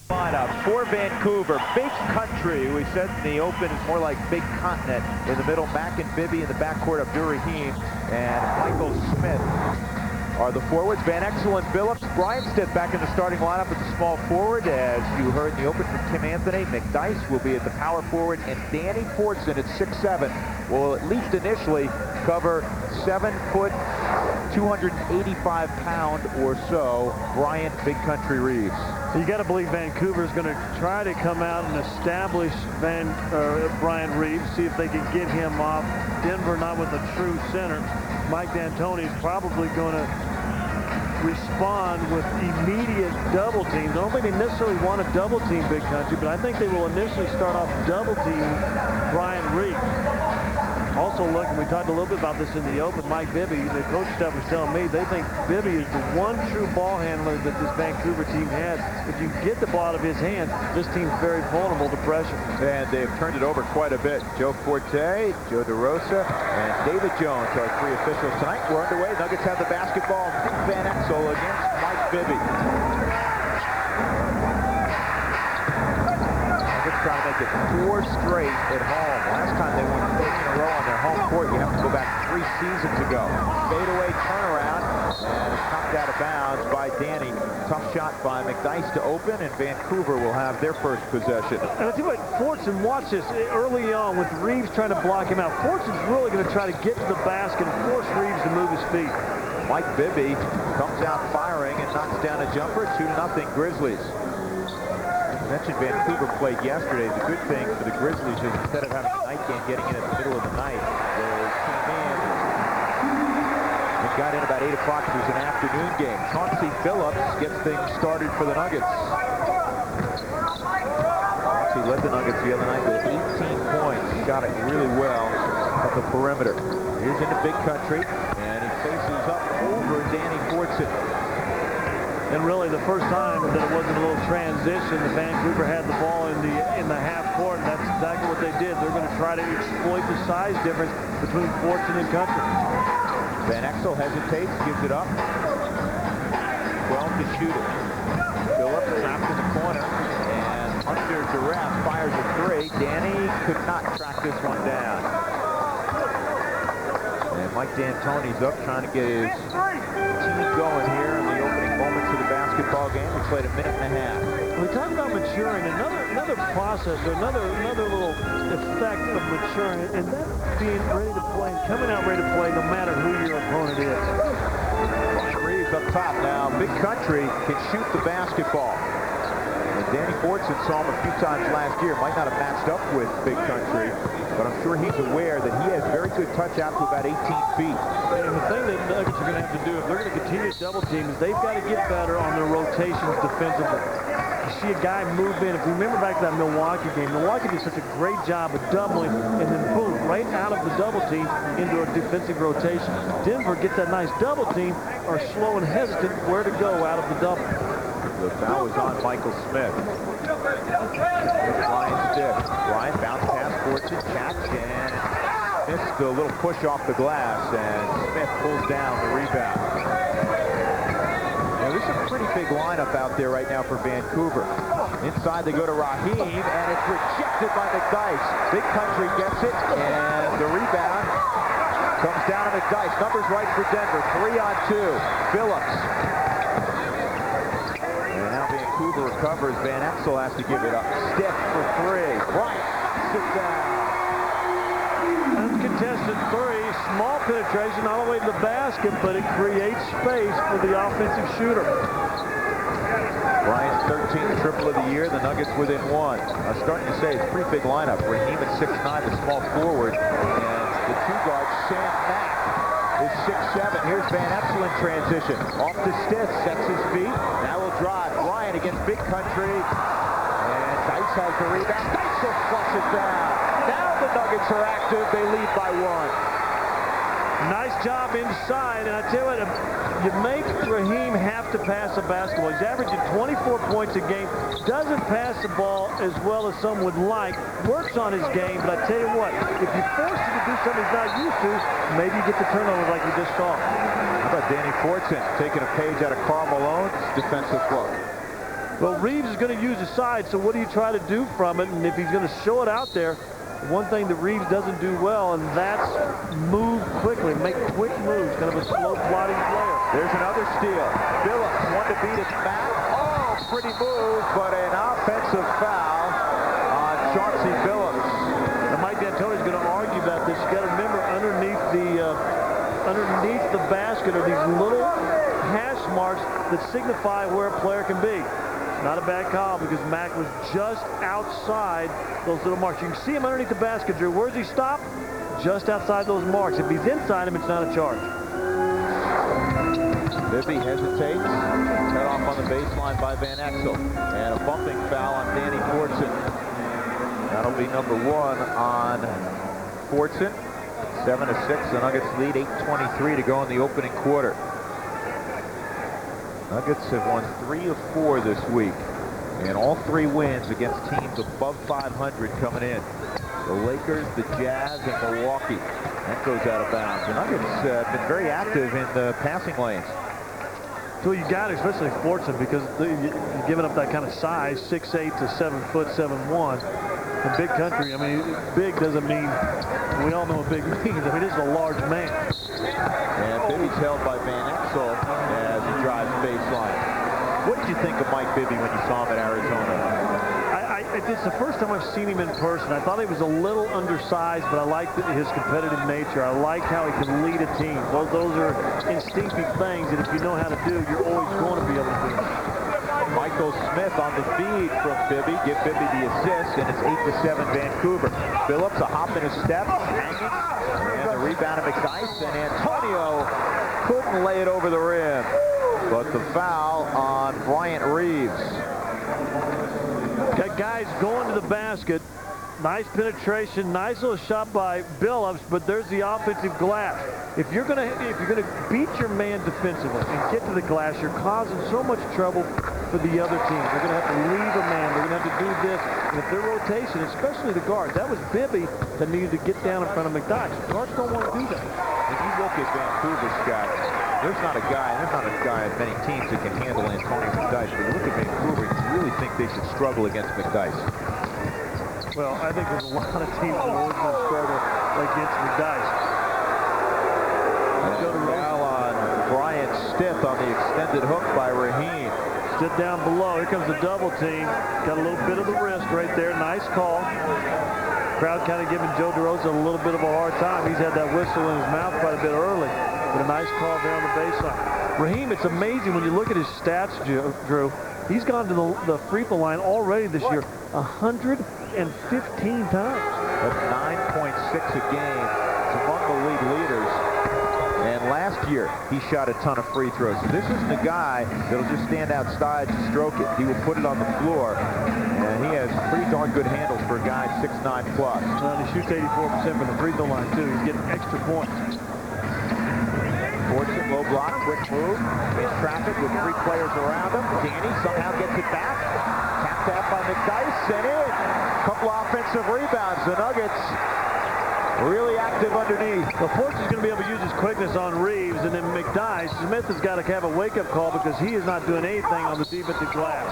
Lineup for Vancouver, Big Country, we said in the open, is more like Big Continent. In the middle, Mac and Bibby. In the backcourt, Abdur-Rahim and Michael Smith are the forwards. Van Exel and Phillips. Brian Stitt back in the starting lineup at the small forward. As you heard in the open from Tim Anthony, McDyess will be at the power forward, and Danny Fortson at 6'7" will at least initially cover 7 foot, 285-pound or so Brian Big Country Reeves. You got to believe Vancouver is going to try to come out and establish Brian Reeves, see if they can get him off. Denver not with a true center. Mike D'Antoni is probably going to respond with immediate double teams. I don't think they necessarily want to double team Big Country, but I think they will initially start off double team Brian Reeves. Also, look, and we talked a little bit about this in the open, Mike Bibby, the coach staff was telling me they think Bibby is the one true ball handler that this Vancouver team has. If you get the ball out of his hands, this team's very vulnerable to pressure. And they've turned it over quite a bit. Joe Forte, Joe DeRosa, and David Jones are 3 officials tonight. We're underway. Nuggets have the basketball. Nick Van Exel against Mike Bibby. Trying to make it 4 straight at home. Last time they won 3 in a row on their home court. You have to go back 3 seasons ago. Fadeaway turnaround, and it's knocked out of bounds by Danny. Tough shot by McDyess to open, and Vancouver will have their first possession. And I tell you what, Fortson, watch this early on with Reeves trying to block him out. Fortson's really going to try to get to the basket and force Reeves to move his feet. Mike Bibby comes out firing and knocks down a jumper. 2-0 Grizzlies. I mentioned Vancouver played yesterday. The good thing for the Grizzlies is instead of having a night game getting in at the middle of the night, they came in and got in about 8 o'clock. It was an afternoon game. Chauncey Phillips gets things started for the Nuggets. Chauncey led the Nuggets the other night with 18 points. Shot it really well at the perimeter. Here's into Big Country, and he faces up over Danny Fortson. And really, the first time that it wasn't a little transition, the Vancouver had the ball in the half court, and that's exactly what they did. They're going to try to exploit the size difference between Fortson and Country. Van Exel hesitates, gives it up. 12 to shoot it. Phillips trapped in the corner, and under duress fires a 3. Danny could not track this one down. And Mike D'Antoni's up trying to get his team going here in the opening moments of the basketball game. We played 1.5 minutes. We talk about maturing. Another process, or another little effect of maturing, and that's being ready to play, coming out ready to play no matter who your opponent is. Reeves up top now. Big Country can shoot the basketball. And Danny Fortson saw him a few times last year. Might not have matched up with Big Country, but I'm sure he's aware that he has very good touch out to about 18 feet. And the thing that the Nuggets are going to have to do, if they're going to continue to double team, is they've got to get better on their rotations defensively. You see a guy move in. If you remember back to that Milwaukee game, Milwaukee did such a great job of doubling, and then boom, right out of the double team into a defensive rotation. Denver gets that nice double team, are slow and hesitant where to go out of the double. The foul was on Michael Smith. Ryan stiff. Ryan bounce pass, Fortson, catch, and missed a little push off the glass, and Smith pulls down the rebound. Now, this is a pretty big lineup out there right now for Vancouver. Inside they go to Rahim, and it's rejected by McDyess. Big Country gets it, and the rebound comes down to McDyess. Numbers right for Denver. 3 on 2. Phillips. And now Vancouver recovers. Van Exel has to give it up. Stiff for 3. Bryant knocks it down. Uncontested 3. Small penetration all the way to the basket, but it creates space for the offensive shooter. Bryant's 13th triple of the year. The Nuggets within 1. I was starting to say it's a pretty big lineup. Rahim at 6'9", the small forward, and the 2 guard, Sam Mack, is 6'7". Here's Van Exel in transition. Off to Stitt, sets his feet. Now will drive. Bryant against Big Country. And Dice has the rebound. Dice will flush it down. Now the Nuggets are active. They lead by 1. Nice job inside. And I tell you what, you make Rahim have to pass the basketball. He's averaging 24 points a game. Doesn't pass the ball as well as some would like. Works on his game. But I tell you what, if you force him to do something he's not used to, maybe you get the turnover like we just saw. How about Danny Fortson taking a page out of Karl Malone's defensive book? Well, Reeves is going to use his side, so what do you try to do from it? And if he's going to show it out there, one thing that Reeves doesn't do well, and that's move quickly, make quick moves, kind of a slow plotting player. There's another steal. Phillips, one to beat it back. Oh, pretty move, but an offensive foul on Chauncey Phillips. Now, Mike D'Antoni's going to argue about this. You got to remember, underneath the basket are these little hash marks that signify where a player can be. Not a bad call because Mack was just outside those little marks. You can see him underneath the basket, Drew. Where's he stop? Just outside those marks. If he's inside him, it's not a charge. Bibby hesitates. Cut off on the baseline by Van Exel. And a bumping foul on Danny Fortson. That'll be number 1 on Fortson. 7-6. The Nuggets lead. 8:23 to go in the opening quarter. Nuggets have won 3 of 4 this week, and all 3 wins against teams above 500 coming in. The Lakers, the Jazz, and Milwaukee. That goes out of bounds. The Nuggets have been very active in the passing lanes. So you got it, especially Fortson, because you're giving up that kind of size, 6'8" to 7 foot, 7'1". In big country, I mean, big doesn't mean, we all know what big means. I mean, this is a large man. And Bibby's held by Van Exel as he drives baseline. What did you think of Mike Bibby when you saw him at Arizona? It's the first time I've seen him in person. I thought he was a little undersized, but I liked his competitive nature. I like how he can lead a team. Those are instinctive things that if you know how to do, you're always going to be able to do. Michael Smith on the feed from Bibby. Give Bibby the assist, and it's 8-7 Vancouver. Phillips, a hop and a step, hanging, and the rebound of McDyess, and Antonio couldn't lay it over the rim. But the foul on Bryant Reeves. Got guys going to the basket. Nice penetration, nice little shot by Billups, but there's the offensive glass. If you're gonna beat your man defensively and get to the glass, you're causing so much trouble for the other team. They're gonna have to leave a man. They're gonna have to do this. And if their rotation, especially the guards, that was Bibby that needed to get down in front of McDyess. Guards don't want to do that. If you look at Vancouver, Scott, there's not a guy on many teams that can handle Antonio McDyess. But you look at Vancouver, you really think they should struggle against McDyess. Well, I think there's a lot of teams that are always going to struggle against McDyess. Foul on Brian Stith on the extended hook by Raheem. Stith down below. Here comes the double team. Got a little bit of the wrist right there. Nice call. Crowd kind of giving Joe DeRosa a little bit of a hard time. He's had that whistle in his mouth quite a bit early. But a nice call there on the baseline. Raheem, it's amazing when you look at his stats, Drew. He's gone to the free throw line already this year 115 times. That's 9.6 a game. It's among the league leaders. And last year, he shot a ton of free throws. So this isn't a guy that'll just stand outside to stroke it. He will put it on the floor. And he has pretty darn good handles for a guy 6'9+. Well, he shoots 84% from the free throw line, too. He's getting extra points. Fortson, low block, quick move. In traffic with 3 players around him. Danny somehow gets it back. Tapped out by McDyess and in. Couple offensive rebounds. The Nuggets really active underneath. Well, Fortson's going to be able to use his quickness on Reeves, and then McDyess. Smith has got to have a wake-up call because he is not doing anything on the defensive glass.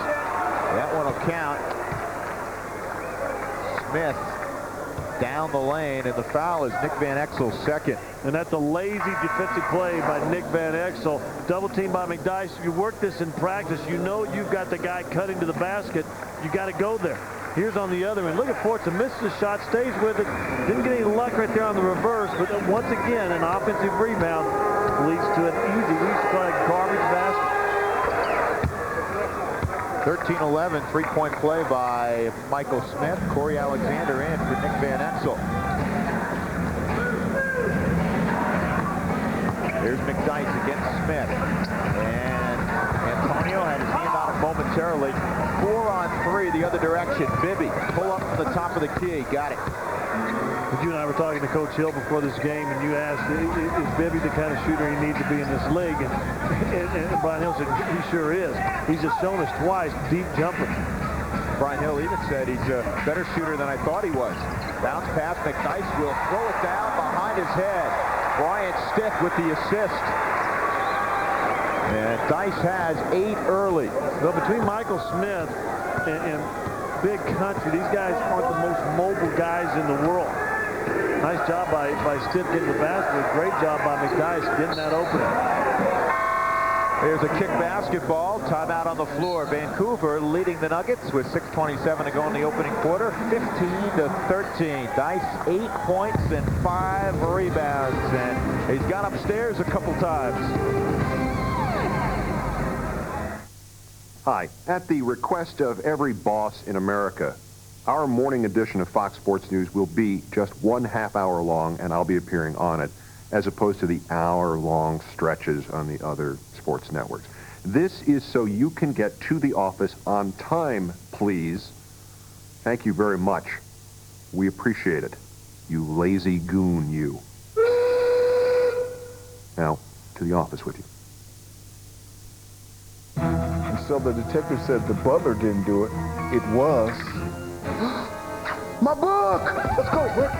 That one will count. Smith down the lane, and the foul is Nick Van Exel's second. And that's a lazy defensive play by Nick Van Exel. Double team by McDyess. You work this in practice. You know you've got the guy cutting to the basket. You got to go there. Here's on the other end. Look at Fortson. Misses the shot, stays with it. Didn't get any luck right there on the reverse, but once again, an offensive rebound leads to an easy, we used to call it garbage basket. 13-11, three-point play by Michael Smith. Corey Alexander in for Nick Van Exel. Here's McDyess against Smith. And Antonio had his hand on him momentarily. 4-on-3 the other direction. Bibby, pull up from the top of the key. Got it. You and I were talking to Coach Hill before this game, and you asked, is Bibby the kind of shooter he needs to be in this league? And Brian Hill said, he sure is. He's just shown us twice, deep jumper. Brian Hill even said he's a better shooter than I thought he was. Bounce pass, McDyess will throw it down behind his head. Bryant Stith with the assist. And Dice has 8 early. Well, between Michael Smith and Big Country, these guys aren't the most mobile guys in the world. Nice job by Stitt getting the basket. Great job by McDyess getting that opening. Here's a kick basketball. Timeout on the floor. Vancouver leading the Nuggets with 6:27 to go in the opening quarter. 15-13. Dice 8 points and 5 rebounds. And he's gone upstairs a couple times. Hi. At the request of every boss in America, our morning edition of Fox Sports News will be just 1/2 hour long, and I'll be appearing on it, as opposed to the hour-long stretches on the other sports networks. This is so you can get to the office on time, please. Thank you very much. We appreciate it. You lazy goon, you. Now, to the office with you. And so the detective said the butler didn't do it. It was... My book! Let's go, Rick.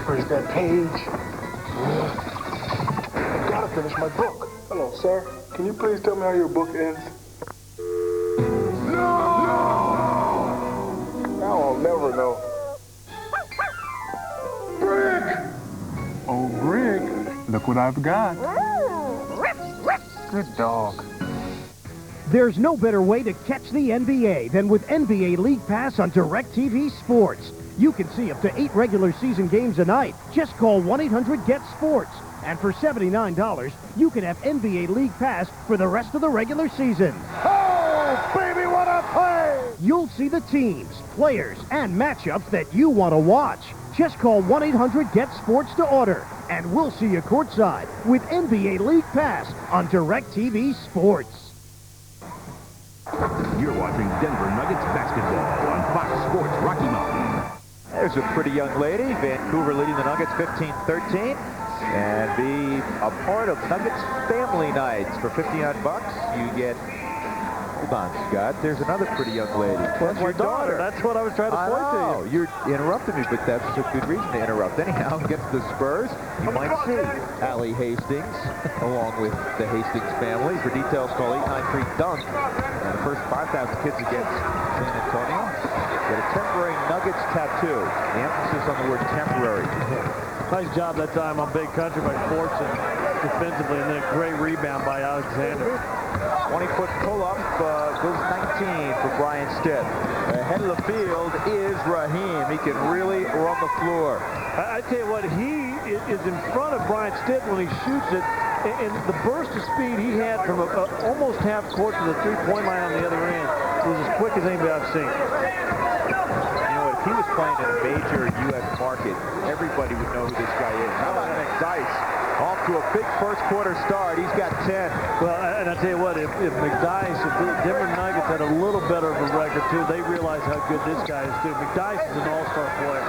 Where's that page? I've got to finish my book. Hello, sir. Can you please tell me how your book ends? No! Now I'll never know. Brick! Oh, Brick, look what I've got. Good dog. There's no better way to catch the NBA than with NBA League Pass on DirecTV Sports. You can see up to 8 regular season games a night. Just call 1-800-GET-SPORTS. And for $79, you can have NBA League Pass for the rest of the regular season. Oh, baby, what a play! You'll see the teams, players, and matchups that you want to watch. Just call 1-800-GET-SPORTS to order, and we'll see you courtside with NBA League Pass on DirecTV Sports. You're watching Denver Nuggets basketball on Fox Sports Rocky Mountain. There's a pretty young lady. Vancouver leading the Nuggets 15-13. And be a part of Nuggets family nights for $59. You get... Hold on, Scott. There's another pretty young lady. That's your daughter. That's what I was trying to point to you. You're interrupting me, but that's a good reason to interrupt. Anyhow, against the Spurs, you might see Allie Hastings along with the Hastings family. For details, call 893-DUNK. And the first 5,000 kids against San Antonio get a temporary Nuggets tattoo. The emphasis on the word temporary. Nice job that time on Big Country by Fortson defensively, and then a great rebound by Alexander. 20-foot pull-up goes 19 for Brian Stitt. Ahead of the field is Raheem. He can really run the floor. I tell you what, he is in front of Brian Stitt when he shoots it, and the burst of speed he had from almost half court to the three-point line on the other end was as quick as anybody I've seen. You know what, if he was playing in a major U.S. market, everybody would know who this guy is. How about McDyess? Off to a big first quarter start. He's got 10. Well, and I tell you what, if McDyess, if the Denver Nuggets had a little better of a record, too, they realize how good this guy is, too. McDyess is an all-star player.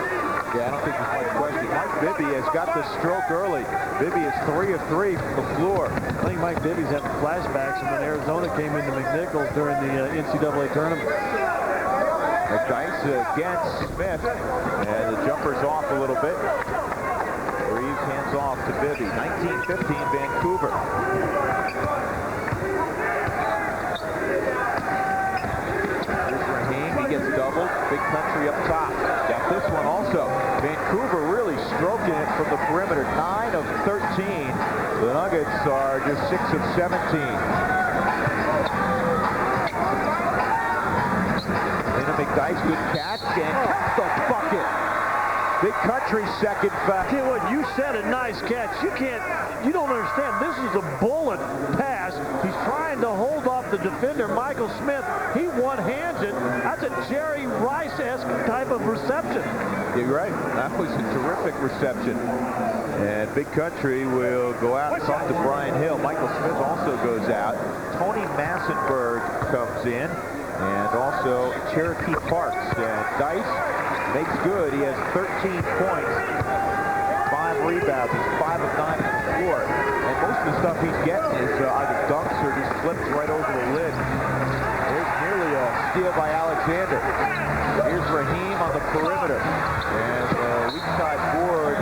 Yeah, I don't think there's much question. Mike Bibby has got the stroke early. Bibby is 3 of 3 from the floor. I think Mike Bibby's having flashbacks from when Arizona came into McNichols during the NCAA tournament. McDyess against Smith, and the jumper's off a little bit. Reeves hands off to Bibby. 19-15 Vancouver. Here's Raheem. He gets doubled. Big Country up top. Got this one also. Vancouver really stroking it from the perimeter. 9 of 13. The Nuggets are just 6 of 17. McDyess, good catch, and catch the bucket. Big Country second foul. Tell you what, you said a nice catch. You don't understand. This is a bullet pass. He's trying to hold off the defender, Michael Smith. He one-hands it. That's a Jerry Rice-esque type of reception. You're right. That was a terrific reception. And Big Country will go out and talk to Brian Hill. Michael Smith also goes out. Tony Massenberg comes in. And also Cherokee Parks. And Dice makes good. He has 13 points, 5 rebounds. He's 5 of 9 from the floor. And most of the stuff he's getting is either dunks or just flips right over the lid. There's nearly a steal by Alexander. Here's Raheem on the perimeter. And weak side board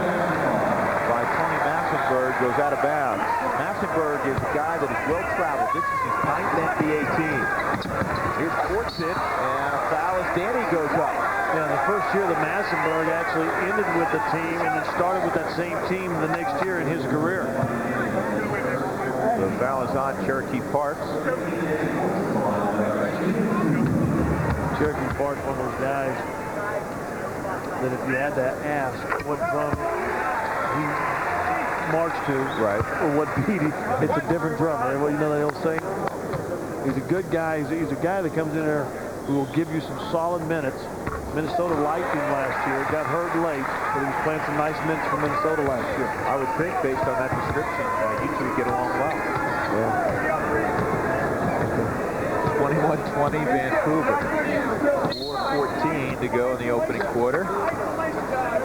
by Tony Massenberg goes out of bounds. Massenberg Massenburg is a guy that is well-traveled. This is his 9th NBA team. Here's Fortson, and a foul as Danny goes up. Yeah, the first year that Massenburg actually ended with the team and then started with that same team the next year in his career. The foul is on Cherokee Parks. Cherokee Parks, one of those guys that if you had to ask what drum he marched to, right, or what beat, it's a different drum. Right? Well, you know that old saying? He's a good guy. He's a guy that comes in there who will give you some solid minutes. Minnesota liked him last year. Got hurt late, but he was playing some nice minutes for Minnesota last year. I would think, based on that description, you two get along well. Yeah. 21-20 Vancouver. 4:14 to go in the opening quarter.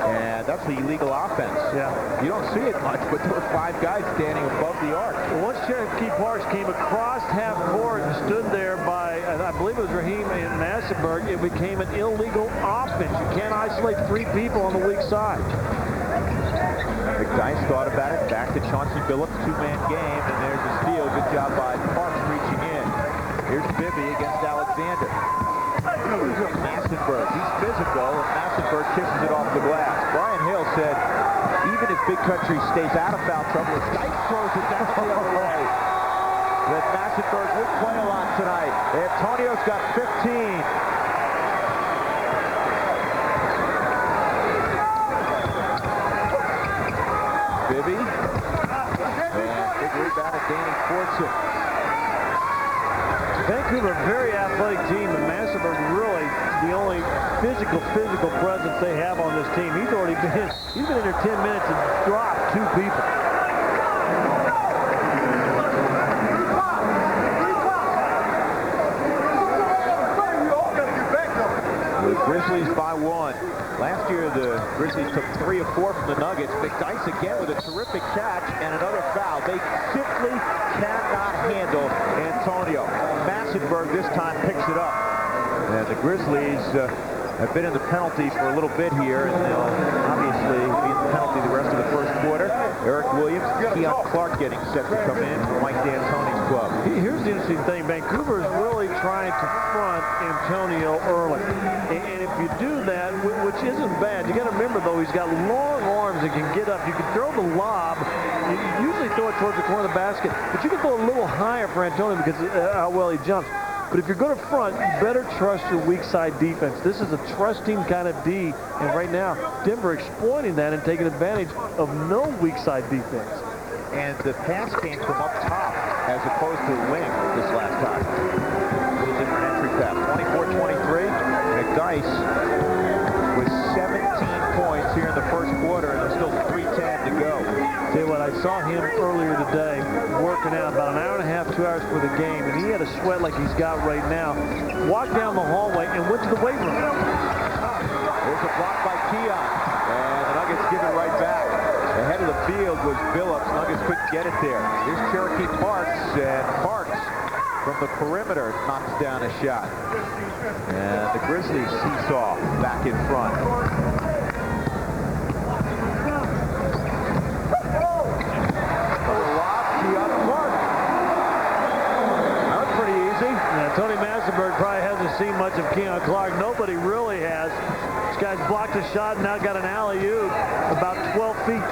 And that's the illegal offense. Yeah. You don't see it much, but there were 5 guys standing above the arc. Well, once Cherokee Parks came across half court and stood there by, I believe it was Raheem and Massenburg, it became an illegal offense. You can't isolate 3 people on the weak side. McDyess thought about it. Back to Chauncey Billups, 2-man game, and there's a steal. Good job by Parks reaching in. Here's Bibby against Alexander. Massenburg, he's physical, and Massenburg kisses it off the glass. Brian Hill said, even if Big Country stays out of foul trouble, if Dyke throws it down the other way, that Massenburg will play a lot tonight. Antonio's got 15. Bibby, and big rebound of Danny Fortson. Vancouver, a very athletic team, and Massenburg really the only physical presence they have on this team. He's been in there 10 minutes and dropped 2 people. The Grizzlies by 1. Last year, the Grizzlies took 3 of 4 from the Nuggets. McDyess again with a terrific catch and another foul. They simply cannot handle Antonio. Massenburg this time picks it up. And the Grizzlies have been in the penalty for a little bit here, and they'll obviously be in the penalty the rest of the first quarter. Eric Williams, Keon Clark getting set to come in for Mike D'Antoni's club. Here's the interesting thing. Vancouver is really trying to front Antonio early. And if you do that, which isn't bad, you got to remember, though, he's got long arms and can get up. You can throw the lob. You usually throw it towards the corner of the basket, but you can throw a little higher for Antonio because of how well he jumps. But if you're going to front, you better trust your weak side defense. This is a trusting kind of D, and right now, Denver exploiting that and taking advantage of no weak side defense. And the pass came from up top as opposed to the wing this last time. A little different entry pass. 24-23. McDyess with 17 points here in the first quarter, and there's still 3:10 to go. Tell you what, I saw him earlier today working out about an hour and a half, 2 hours for the game, and he had a sweat like he's got right now. Walked down the hallway and went to the weight room. There's a block by Keon, and the Nuggets give it right back. Ahead of the field was Billups. Nuggets couldn't get it there. Here's Cherokee Parks, and Parks from the perimeter knocks down a shot. And the Grizzlies seesaw back in front. Tony Massenburg probably hasn't seen much of Keon Clark. Nobody really has. This guy's blocked a shot and now got an alley-oop about 12 feet.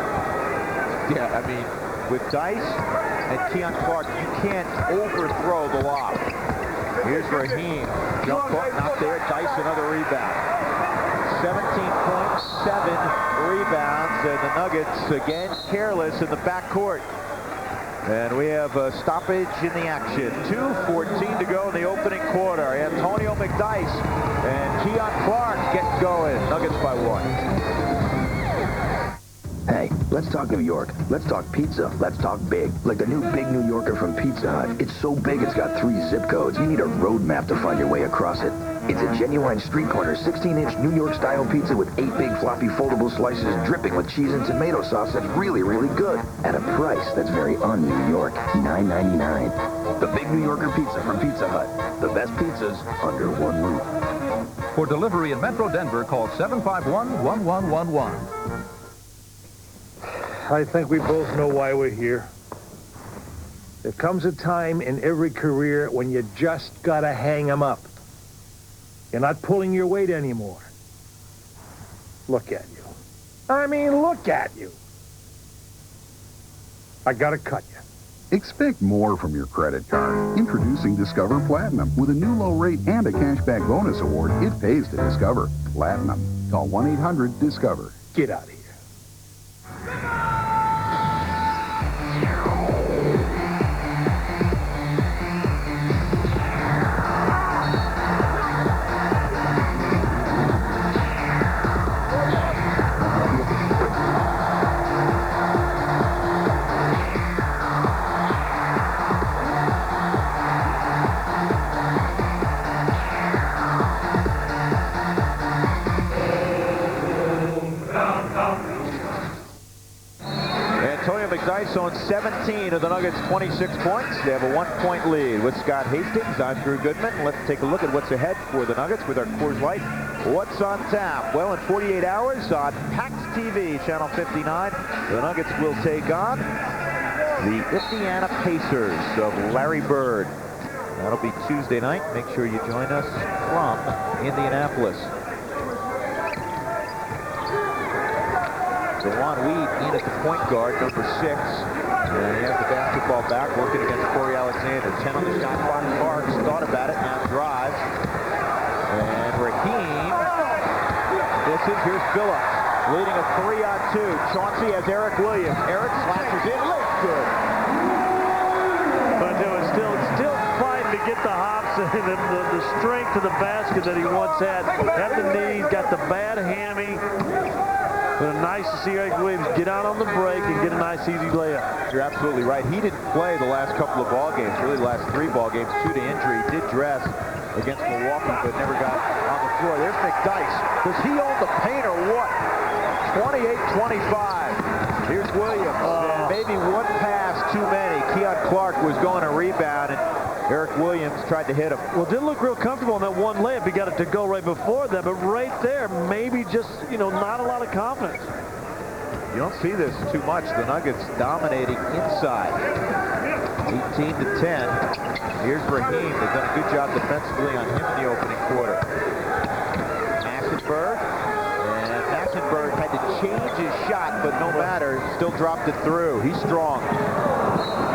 Yeah, I mean, with Dice and Keon Clark, you can't overthrow the lob. Here's Raheem. Jump ball, not there. Dice, another rebound. 17 points, 7 rebounds, and the Nuggets again careless in the backcourt. And we have a stoppage in the action. 2:14 to go in the opening quarter. Antonio McDyess and Keon Clark get going. Nuggets by 1. Hey, let's talk New York. Let's talk pizza. Let's talk big. Like the new Big New Yorker from Pizza Hut. It's so big it's got 3 zip codes. You need a road map to find your way across it. It's a genuine street corner 16-inch New York-style pizza with 8 big floppy foldable slices dripping with cheese and tomato sauce that's really, really good. At a price that's very un-New York. $9.99. The Big New Yorker pizza from Pizza Hut. The best pizzas under one roof. For delivery in Metro Denver, call 751-1111. I think we both know why we're here. There comes a time in every career when you just got to hang them up. You're not pulling your weight anymore. Look at you. I mean, look at you. I got to cut you. Expect more from your credit card. Introducing Discover Platinum. With a new low rate and a cashback bonus award, it pays to discover. Platinum. Call 1-800-DISCOVER. Get out of here. McDyess on 17 of the Nuggets' 26 points. They have a 1-point lead. With Scott Hastings, I'm Drew Goodman. Let's take a look at what's ahead for the Nuggets with our Coors Light. What's on tap? Well, in 48 hours on PAX TV, Channel 59, the Nuggets will take on the Indiana Pacers of Larry Bird. That'll be Tuesday night. Make sure you join us from Indianapolis. Dewan Weed in at the point guard, number 6. And he has the basketball back, working against Corey Alexander. 10 on the shot clock. Parks thought about it, now drives. And Raheem misses. Here's Phillips, leading a 3-on-2. Chauncey has Eric Williams. Eric slashes in, looks good. But there was still fighting to get the hops and the strength of the basket that he once had. Had the knees, got the bad hammy. But nice to see Eric Williams get out on the break and get a nice easy layup. You're absolutely right. He didn't play the last couple of ball games, really the last 3 ball games, 2 to injury. He did dress against Milwaukee, but never got on the floor. There's McDyess. Does he own the paint or what? 28-25. Here's Williams. And maybe one pass too many. Keon Clark was going to rebound, and Eric Williams tried to hit him. Well, didn't look real comfortable on that one layup. He got it to go right before that, but right there, maybe just, not a lot of confidence. You don't see this too much. The Nuggets dominating inside. 18-10. Here's Raheem. They've done a good job defensively on him in the opening quarter. Massenberg. And Massenberg had to change his shot, but no matter, still dropped it through. He's strong.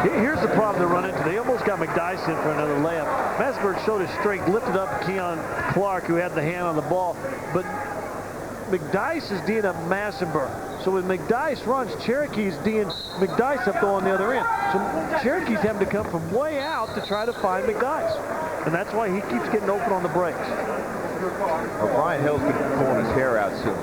Here's the problem they run into. They almost got McDyess in for another layup. Massenberg showed his strength, lifted up Keon Clark, who had the hand on the ball. But McDyess is D'ing up Massenberg. So when McDyess runs, Cherokee's D'ing McDyess up on the other end. So Cherokee's having to come from way out to try to find McDyess. And that's why he keeps getting open on the breaks. Well, Brian Hill's going to be pulling his hair out soon.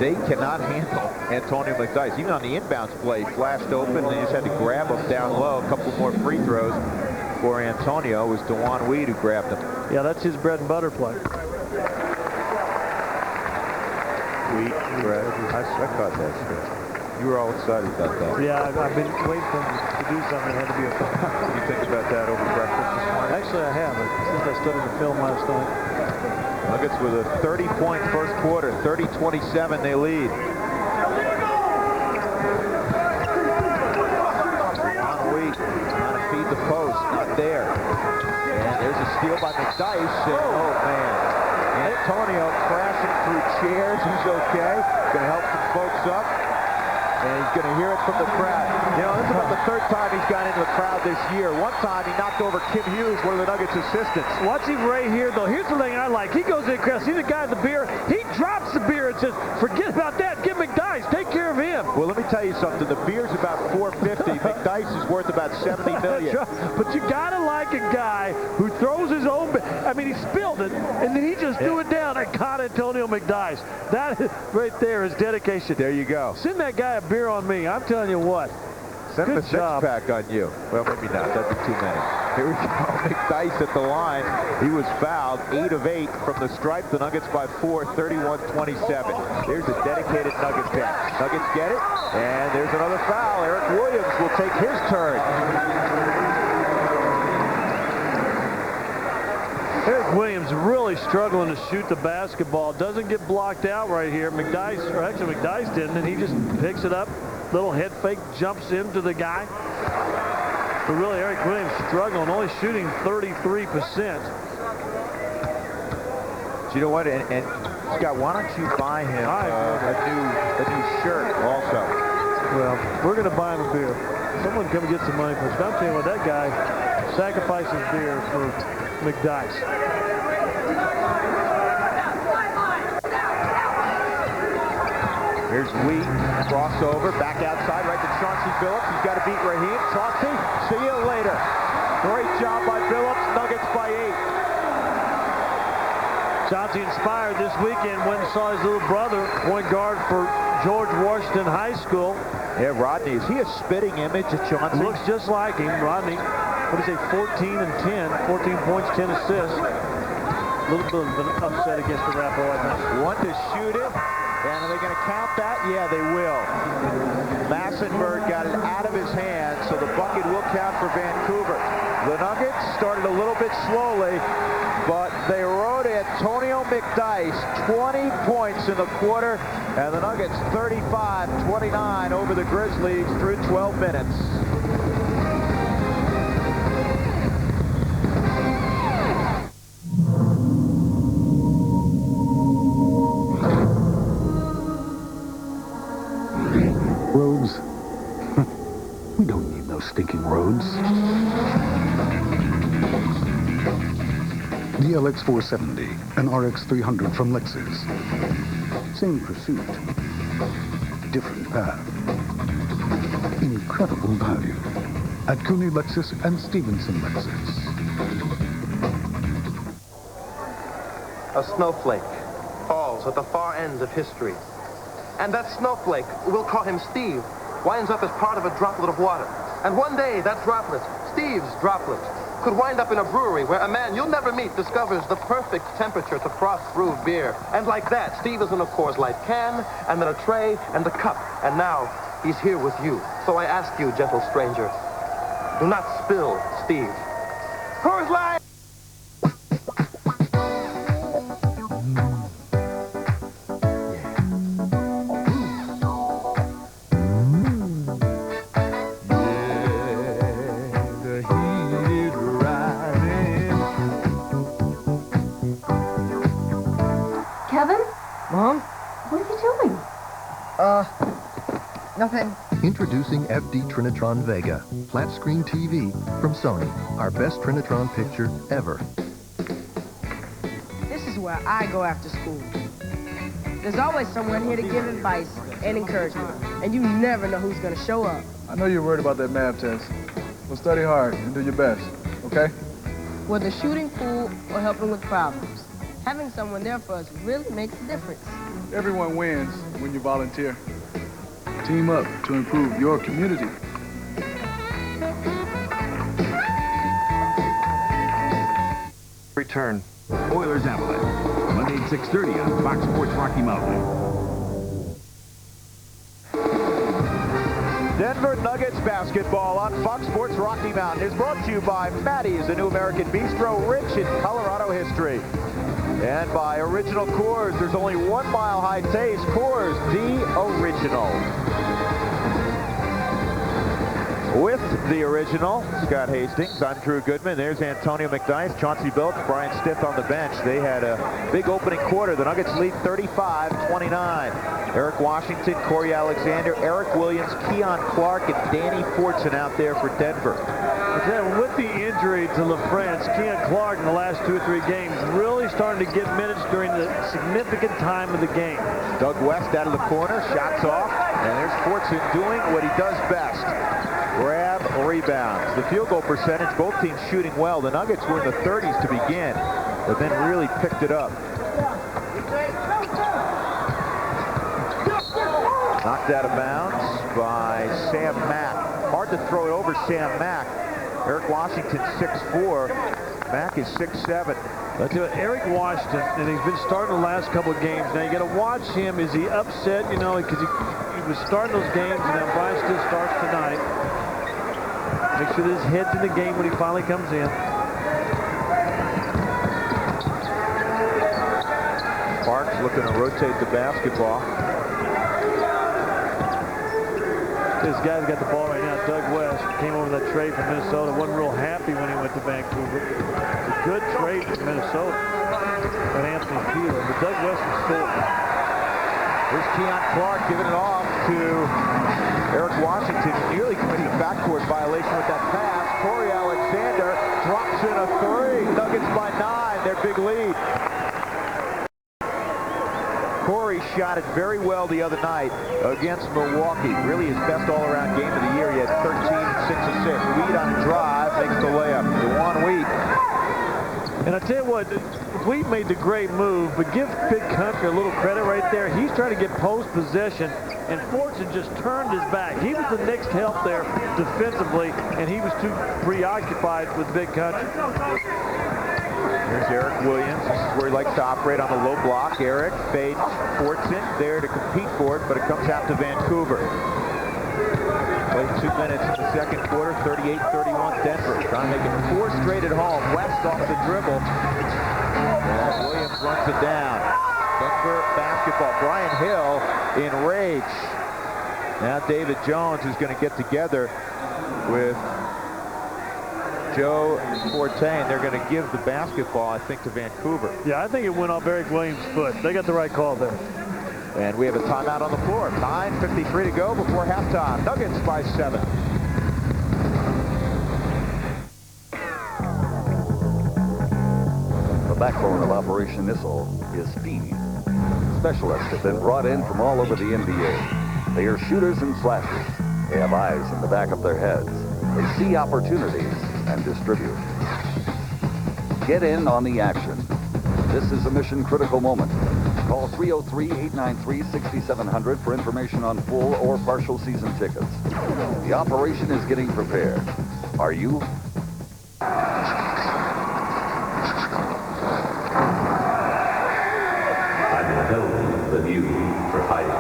They cannot handle Antonio McDyess. Even on the inbounds play, flashed open, and they just had to grab him down low. A couple more free throws for Antonio. It was Dewan Weed who grabbed him. Yeah, that's his bread and butter play. Weed, I caught that shit. You were all excited about that. Yeah, I've been waiting for him to do something. It had to be a Did you think about that over breakfast this morning? Actually, I have. Since I studied the film last night. Nuggets with a 30-point first quarter. 30-27, they lead. Weed trying to feed the post. Not there. And there's a steal by McDyess. Oh, man. Antonio crashing through chairs. He's okay. Going to help some folks up. And he's going to hear it from the crowd. This is about the 3rd time he's got into the crowd this year. One time he knocked over Kim Hughes, one of the Nuggets assistants. Watch him right here, though. Here's the thing I like. He goes in the crowd, sees the guy with the beer. He drops the beer and says, forget about that. Give McDyess. Take care of him. Well, let me tell you something. The beer's about $4.50. McDyess is worth about $70 million. But you got to like a guy who throws his own beer. I mean, he spilled it, and then he just threw it down and caught Antonio McDyess. That right there is dedication. There you go. Send that guy a beer on me. I'm telling you what. Send him a six-pack on you. Well, maybe not. That'd be too many. Here we go. McDyess at the line. He was fouled. 8 of 8 from the stripe. The Nuggets by 4, 31-27. There's a dedicated Nuggets fan. Nuggets get it. And there's another foul. Eric Williams will take his turn. Eric Williams really struggling to shoot the basketball. Doesn't get blocked out right here. McDyess, or actually McDyess didn't, and he just picks it up. Little head fake, jumps into the guy. But really, Eric Williams struggling, only shooting 33%. Do you know what? And Scott, why don't you buy him a new shirt also? Well, we're going to buy him a beer. Someone come and get some money for us. I'm telling you what, that guy sacrifices beer for McDyess. Here's Wheat, crossover, back outside, right to Chauncey Billups. He's got to beat Raheem. Chauncey, see you later. Great job by Billups. Nuggets by 8. Chauncey inspired this weekend when he saw his little brother, point guard for George Washington High School. Yeah, Rodney, is he a spitting image of Chauncey? Looks just like him. Rodney, what do you say, 14 and 10, 14 points, 10 assists. A little bit of an upset against the Rapo, I think. One to shoot it. And are they going to count that? Yeah, they will. Massenberg got it out of his hand, so the bucket will count for Vancouver. The Nuggets started a little bit slowly, but they rode Antonio McDyess 20 points in the quarter, and the Nuggets 35-29 over the Grizzlies through 12 minutes. Roads? We don't need no stinking roads. The LX470, an RX300 from Lexus. Same pursuit, different path. Incredible value at Cooney Lexus and Stevenson Lexus. A snowflake falls at the far ends of history. And that snowflake, we'll call him Steve, winds up as part of a droplet of water. And one day, that droplet, Steve's droplet, could wind up in a brewery where a man you'll never meet discovers the perfect temperature to frost brew beer. And like that, Steve is in a Coors Light can, and then a tray, and a cup. And now, he's here with you. So I ask you, gentle stranger, do not spill Steve. Coors Light! Mom? What are you doing? Nothing. Introducing FD Trinitron Vega, flat screen TV from Sony. Our best Trinitron picture ever. This is where I go after school. There's always someone here to give advice and encouragement, and you never know who's going to show up. I know you're worried about that math test. Well, study hard and do your best, okay? Whether shooting pool or helping with problems, having someone there for us really makes a difference. Everyone wins when you volunteer. Team up to improve your community. Return. Oilers Outlet. Monday at 6:30 on Fox Sports Rocky Mountain. Denver Nuggets basketball on Fox Sports Rocky Mountain is brought to you by Maddie's, a new American bistro rich in Colorado history. And by Original Coors, there's only 1 mile high taste. Coors, the original. With the original, Scott Hastings, I'm Drew Goodman. There's Antonio McDyess, Chauncey Billups, Brian Stith on the bench. They had a big opening quarter. The Nuggets lead 35-29. Eric Washington, Corey Alexander, Eric Williams, Keon Clark, and Danny Fortson out there for Denver. With the injury to LaFrance, Keon Clark in the last 2 or 3 games really starting to get minutes during the significant time of the game. Doug West out of the corner, shots off, and there's Fortson doing what he does best. Grab rebounds. The field goal percentage, both teams shooting well. The Nuggets were in the 30s to begin, but then really picked it up. Knocked out of bounds by Sam Mack. Hard to throw it over Sam Mack. Eric Washington 6'4". Mack is 6'7". Let's do it. Eric Washington, and he's been starting the last couple of games. Now you got to watch him. Is he upset? You know, because he was starting those games, and now Brian still starts tonight. Make sure that his head's in the game when he finally comes in. Parks looking to rotate the basketball. This guy's got the ball right now. Doug West came over that trade from Minnesota. Wasn't real happy when he went to Vancouver. It's a good trade for Minnesota. And Anthony Peeler. But Doug West was sore. Here's Keon Clark giving it off to Eric Washington. Nearly committed a backcourt violation with that pass. Corey Alexander drops in a three. Nuggets by 9. Their big lead. Corey shot it very well the other night against Milwaukee. Really his best all-around game of the year. He had 13, 6 assists. Lead on a drive, makes the layup. DeJuan Wheat. And I tell you what, Wheat made the great move, but give Big Country a little credit right there. He's trying to get post possession, and Fortune just turned his back. He was the next help there defensively, and he was too preoccupied with Big Country. Here's Eric Williams. This is where he likes to operate on the low block. Eric fades Fortune there to compete for it, but it comes out to Vancouver. Played 2 minutes in the second quarter, 38-31 Denver. Trying to make it 4 straight at home. West off the dribble. And Williams runs it down. Denver basketball. Brian Hill in rage. Now David Jones is going to get together with Joe Forte, and they're going to give the basketball, I think, to Vancouver. Yeah, I think it went off Eric Williams' foot. They got the right call there. And we have a timeout on the floor. 9:53 to go before halftime. Nuggets by 7. The backbone of Operation Missile is speed. Specialists have been brought in from all over the NBA. They are shooters and slashers. They have eyes in the back of their heads. They see opportunities and distribute. Get in on the action. This is a mission-critical moment. Call 303-893-6700 for information on full or partial season tickets. The operation is getting prepared. Are you? I'm indulging the view for fighting.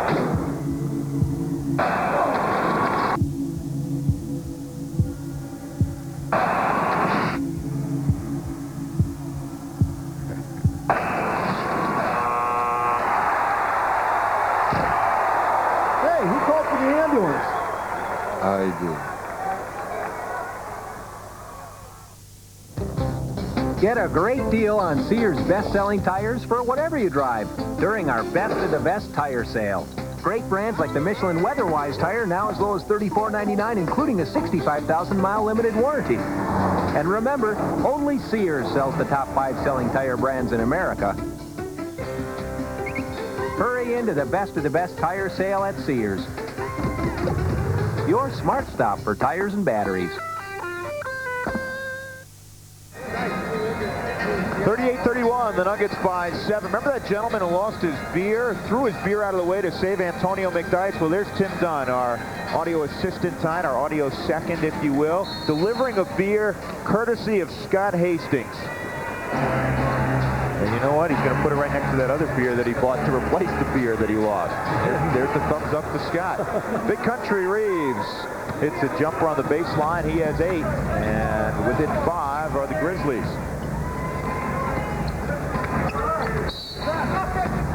I do. Get a great deal on Sears best-selling tires for whatever you drive during our Best of the Best tire sale. Great brands like the Michelin Weatherwise tire now as low as $34.99, including a 65,000-mile limited warranty. And remember, only Sears sells the top 5 selling tire brands in America. Hurry into the Best of the Best tire sale at Sears. Your smart stop for tires and batteries. 38-31, the Nuggets by 7. Remember that gentleman who lost his beer, threw his beer out of the way to save Antonio McDyess? Well, there's Tim Dunn, our audio assistant tonight, our audio second, if you will, delivering a beer courtesy of Scott Hastings. And you know what? He's going to put it right next to that other beer that he bought to replace the beer that he lost. There's the thumbs up to Scott. Big Country Reeves hits a jumper on the baseline. He has 8. And within 5 are the Grizzlies.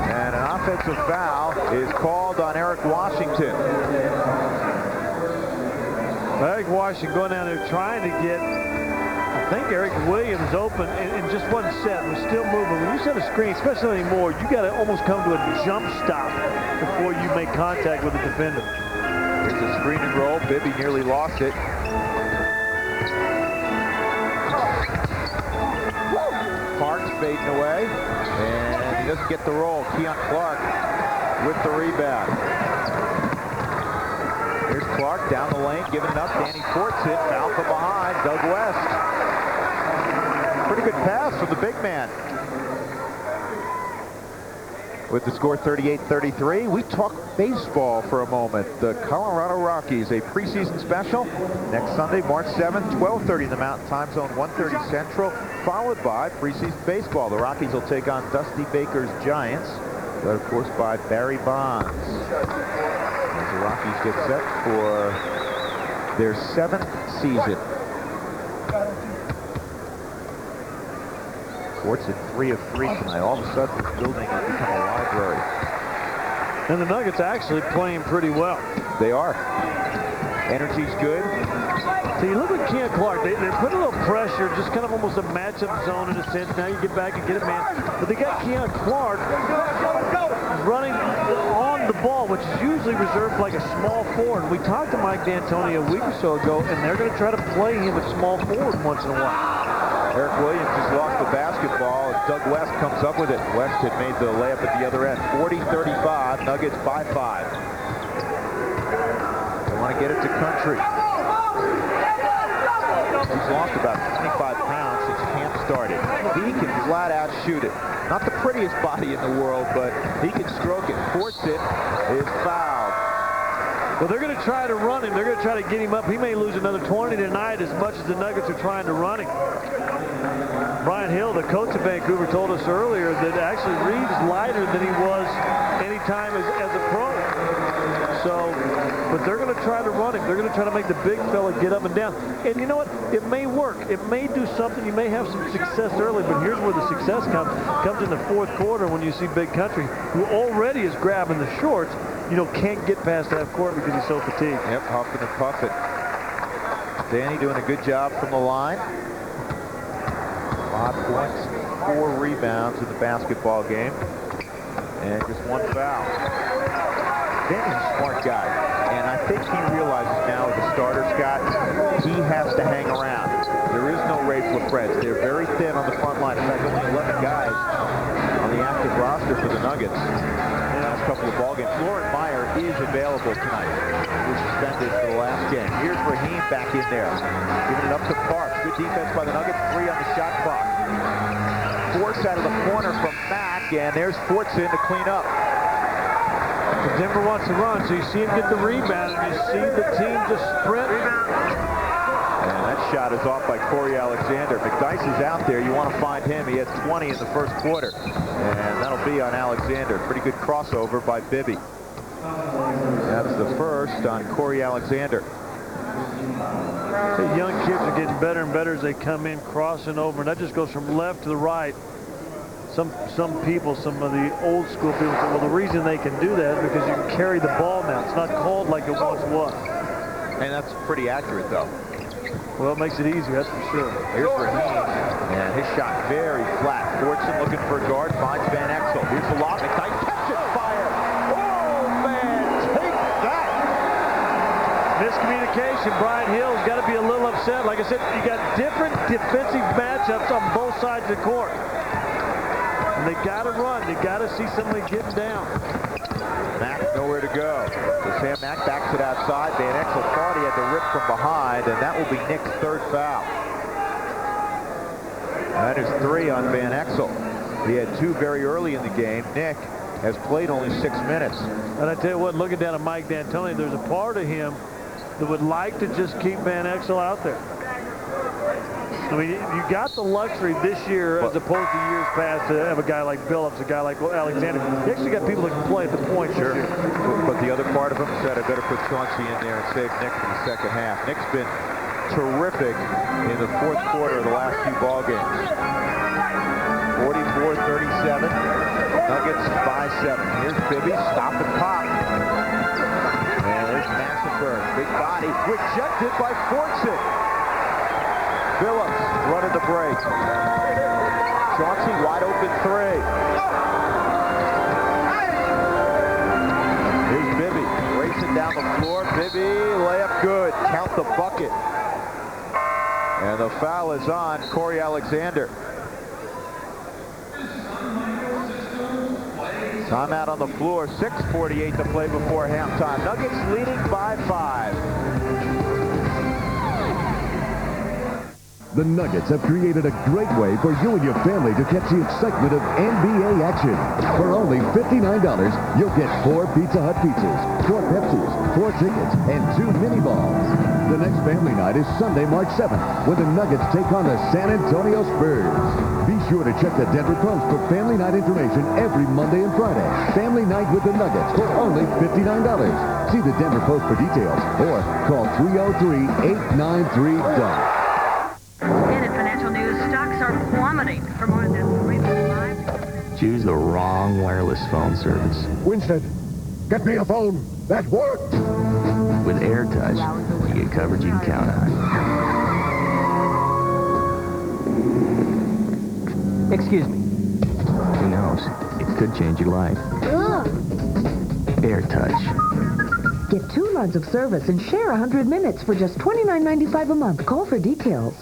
And an offensive foul is called on Eric Washington. Eric Washington going down there trying to get, I think, Eric Williams open in just one set. Was still moving. When you set a screen, especially anymore, you got to almost come to a jump stop before you make contact with the defender. Here's a screen and roll. Bibby nearly lost it. Clark's fading away, and he doesn't get the roll. Keon Clark with the rebound. Here's Clark down the lane, giving it up. Danny Fort's hit, foul from behind. Doug West. Pretty good pass from the big man. With the score 38-33, we talk baseball for a moment. The Colorado Rockies, a preseason special next Sunday, March 7th, 12:30 in the Mountain Time Zone, 1:30 Central, followed by preseason baseball. The Rockies will take on Dusty Baker's Giants, led, of course, by Barry Bonds. As the Rockies get set for their 7th season. Fort's at 3 of 3 tonight. All of a sudden, this building has become a library. And the Nuggets actually playing pretty well. They are. Energy's good. So you look at Keon Clark. They put a little pressure, just kind of almost a matchup zone in a sense. Now you get back and get a man. But they got Keon Clark running on the ball, which is usually reserved like a small forward. We talked to Mike D'Antoni a week or so ago, and they're going to try to play him at small forward once in a while. Eric Williams just lost the basketball, and Doug West comes up with it. West had made the layup at the other end. 40-35, Nuggets by 5. They want to get it to Country. He's lost about 25 pounds since camp started. He can flat out shoot it. Not the prettiest body in the world, but he can stroke it. Force it is fouled. Well, they're going to try to run him. They're going to try to get him up. He may lose another 20 tonight as much as the Nuggets are trying to run him. Brian Hill, the coach of Vancouver, told us earlier that actually Reed is lighter than he was any time as a pro. So, but they're going to try to run him. They're going to try to make the big fella get up and down. And you know what? It may work. It may do something. You may have some success early, but here's where the success comes in the fourth quarter when you see Big Country, who already is grabbing the shorts, can't get past half court because he's so fatigued. Yep, huffing and puffing. Danny doing a good job from the line. 5 points, 4 rebounds in the basketball game, and just 1 foul. Danny's a smart guy, and I think he realizes now as a starter, Scott, he has to hang around. There is no Ray Flafreds. They're very thin on the front line. In fact, only 11 guys on the active roster for the Nuggets. The last couple of ball games. Lauren Meyer is available tonight. He was suspended for the last game. Here's Raheem back in there, giving it up to Parks. Good defense by the Nuggets. 3 on the shot clock. Force out of the corner from Mack, and there's Fortson to clean up. Denver wants to run, so you see him get the rebound, and you see the team just sprint. And that shot is off by Corey Alexander. McDyess is out there. You want to find him. He had 20 in the first quarter. And that'll be on Alexander. Pretty good crossover by Bibby. That's the first on Corey Alexander. The young kids are getting better and better as they come in, crossing over. And that just goes from left to the right. Some people, some of the old school people say, well, the reason they can do that is because you can carry the ball now. It's not called like it once was. And that's pretty accurate, though. Well, it makes it easier, that's for sure. Here's Raheem, and his shot very flat. Fortson looking for a guard, finds Van Exel. Here's the lob, McDyess catches fire. Oh, man, take that. Miscommunication. Brian Hill's got to be a little upset. Like I said, you got different defensive matchups on both sides of the court. And they got to run. They got to see somebody getting down. Mack nowhere to go. So Sam Mack backs it outside. Van Exel thought he had to rip from behind, and that will be Nick's 3rd foul. That is 3 on Van Exel. He had 2 very early in the game. Nick has played only 6 minutes. And I tell you what, looking down at Mike D'Antoni, there's a part of him that would like to just keep Van Exel out there. I mean, you got the luxury this year, as opposed to years past, to have a guy like Billups, a guy like Alexander. You actually got people that can play at the point. Sure. But the other part of him said, I better put Chauncey in there and save Nick for the second half. Nick's been terrific in the fourth quarter of the last few ball games. 44-37. Nuggets by 7. Here's Bibby, stop and pop. And there's Massenberg, big body, rejected by Fortson. Phillips running the break. Chauncey wide open 3. Here's Bibby racing down the floor. Bibby, layup good. Count the bucket. And the foul is on Corey Alexander. Timeout on the floor. 6:48 to play before halftime. Nuggets leading by 5. The Nuggets have created a great way for you and your family to catch the excitement of NBA action. For only $59, you'll get 4 Pizza Hut pizzas, 4 Pepsis, 4 tickets, and 2 mini balls. The next family night is Sunday, March 7th, when the Nuggets take on the San Antonio Spurs. Be sure to check the Denver Post for family night information every Monday and Friday. Family night with the Nuggets for only $59. See the Denver Post for details or call 303-893-DUNK. For more than 3 months. Choose the wrong wireless phone service. Winston, get me a phone that works. With AirTouch, you get coverage you can count on. Excuse me. Who knows? It could change your life. AirTouch. Get 2 months of service and share 100 minutes for just $29.95 a month. Call for details.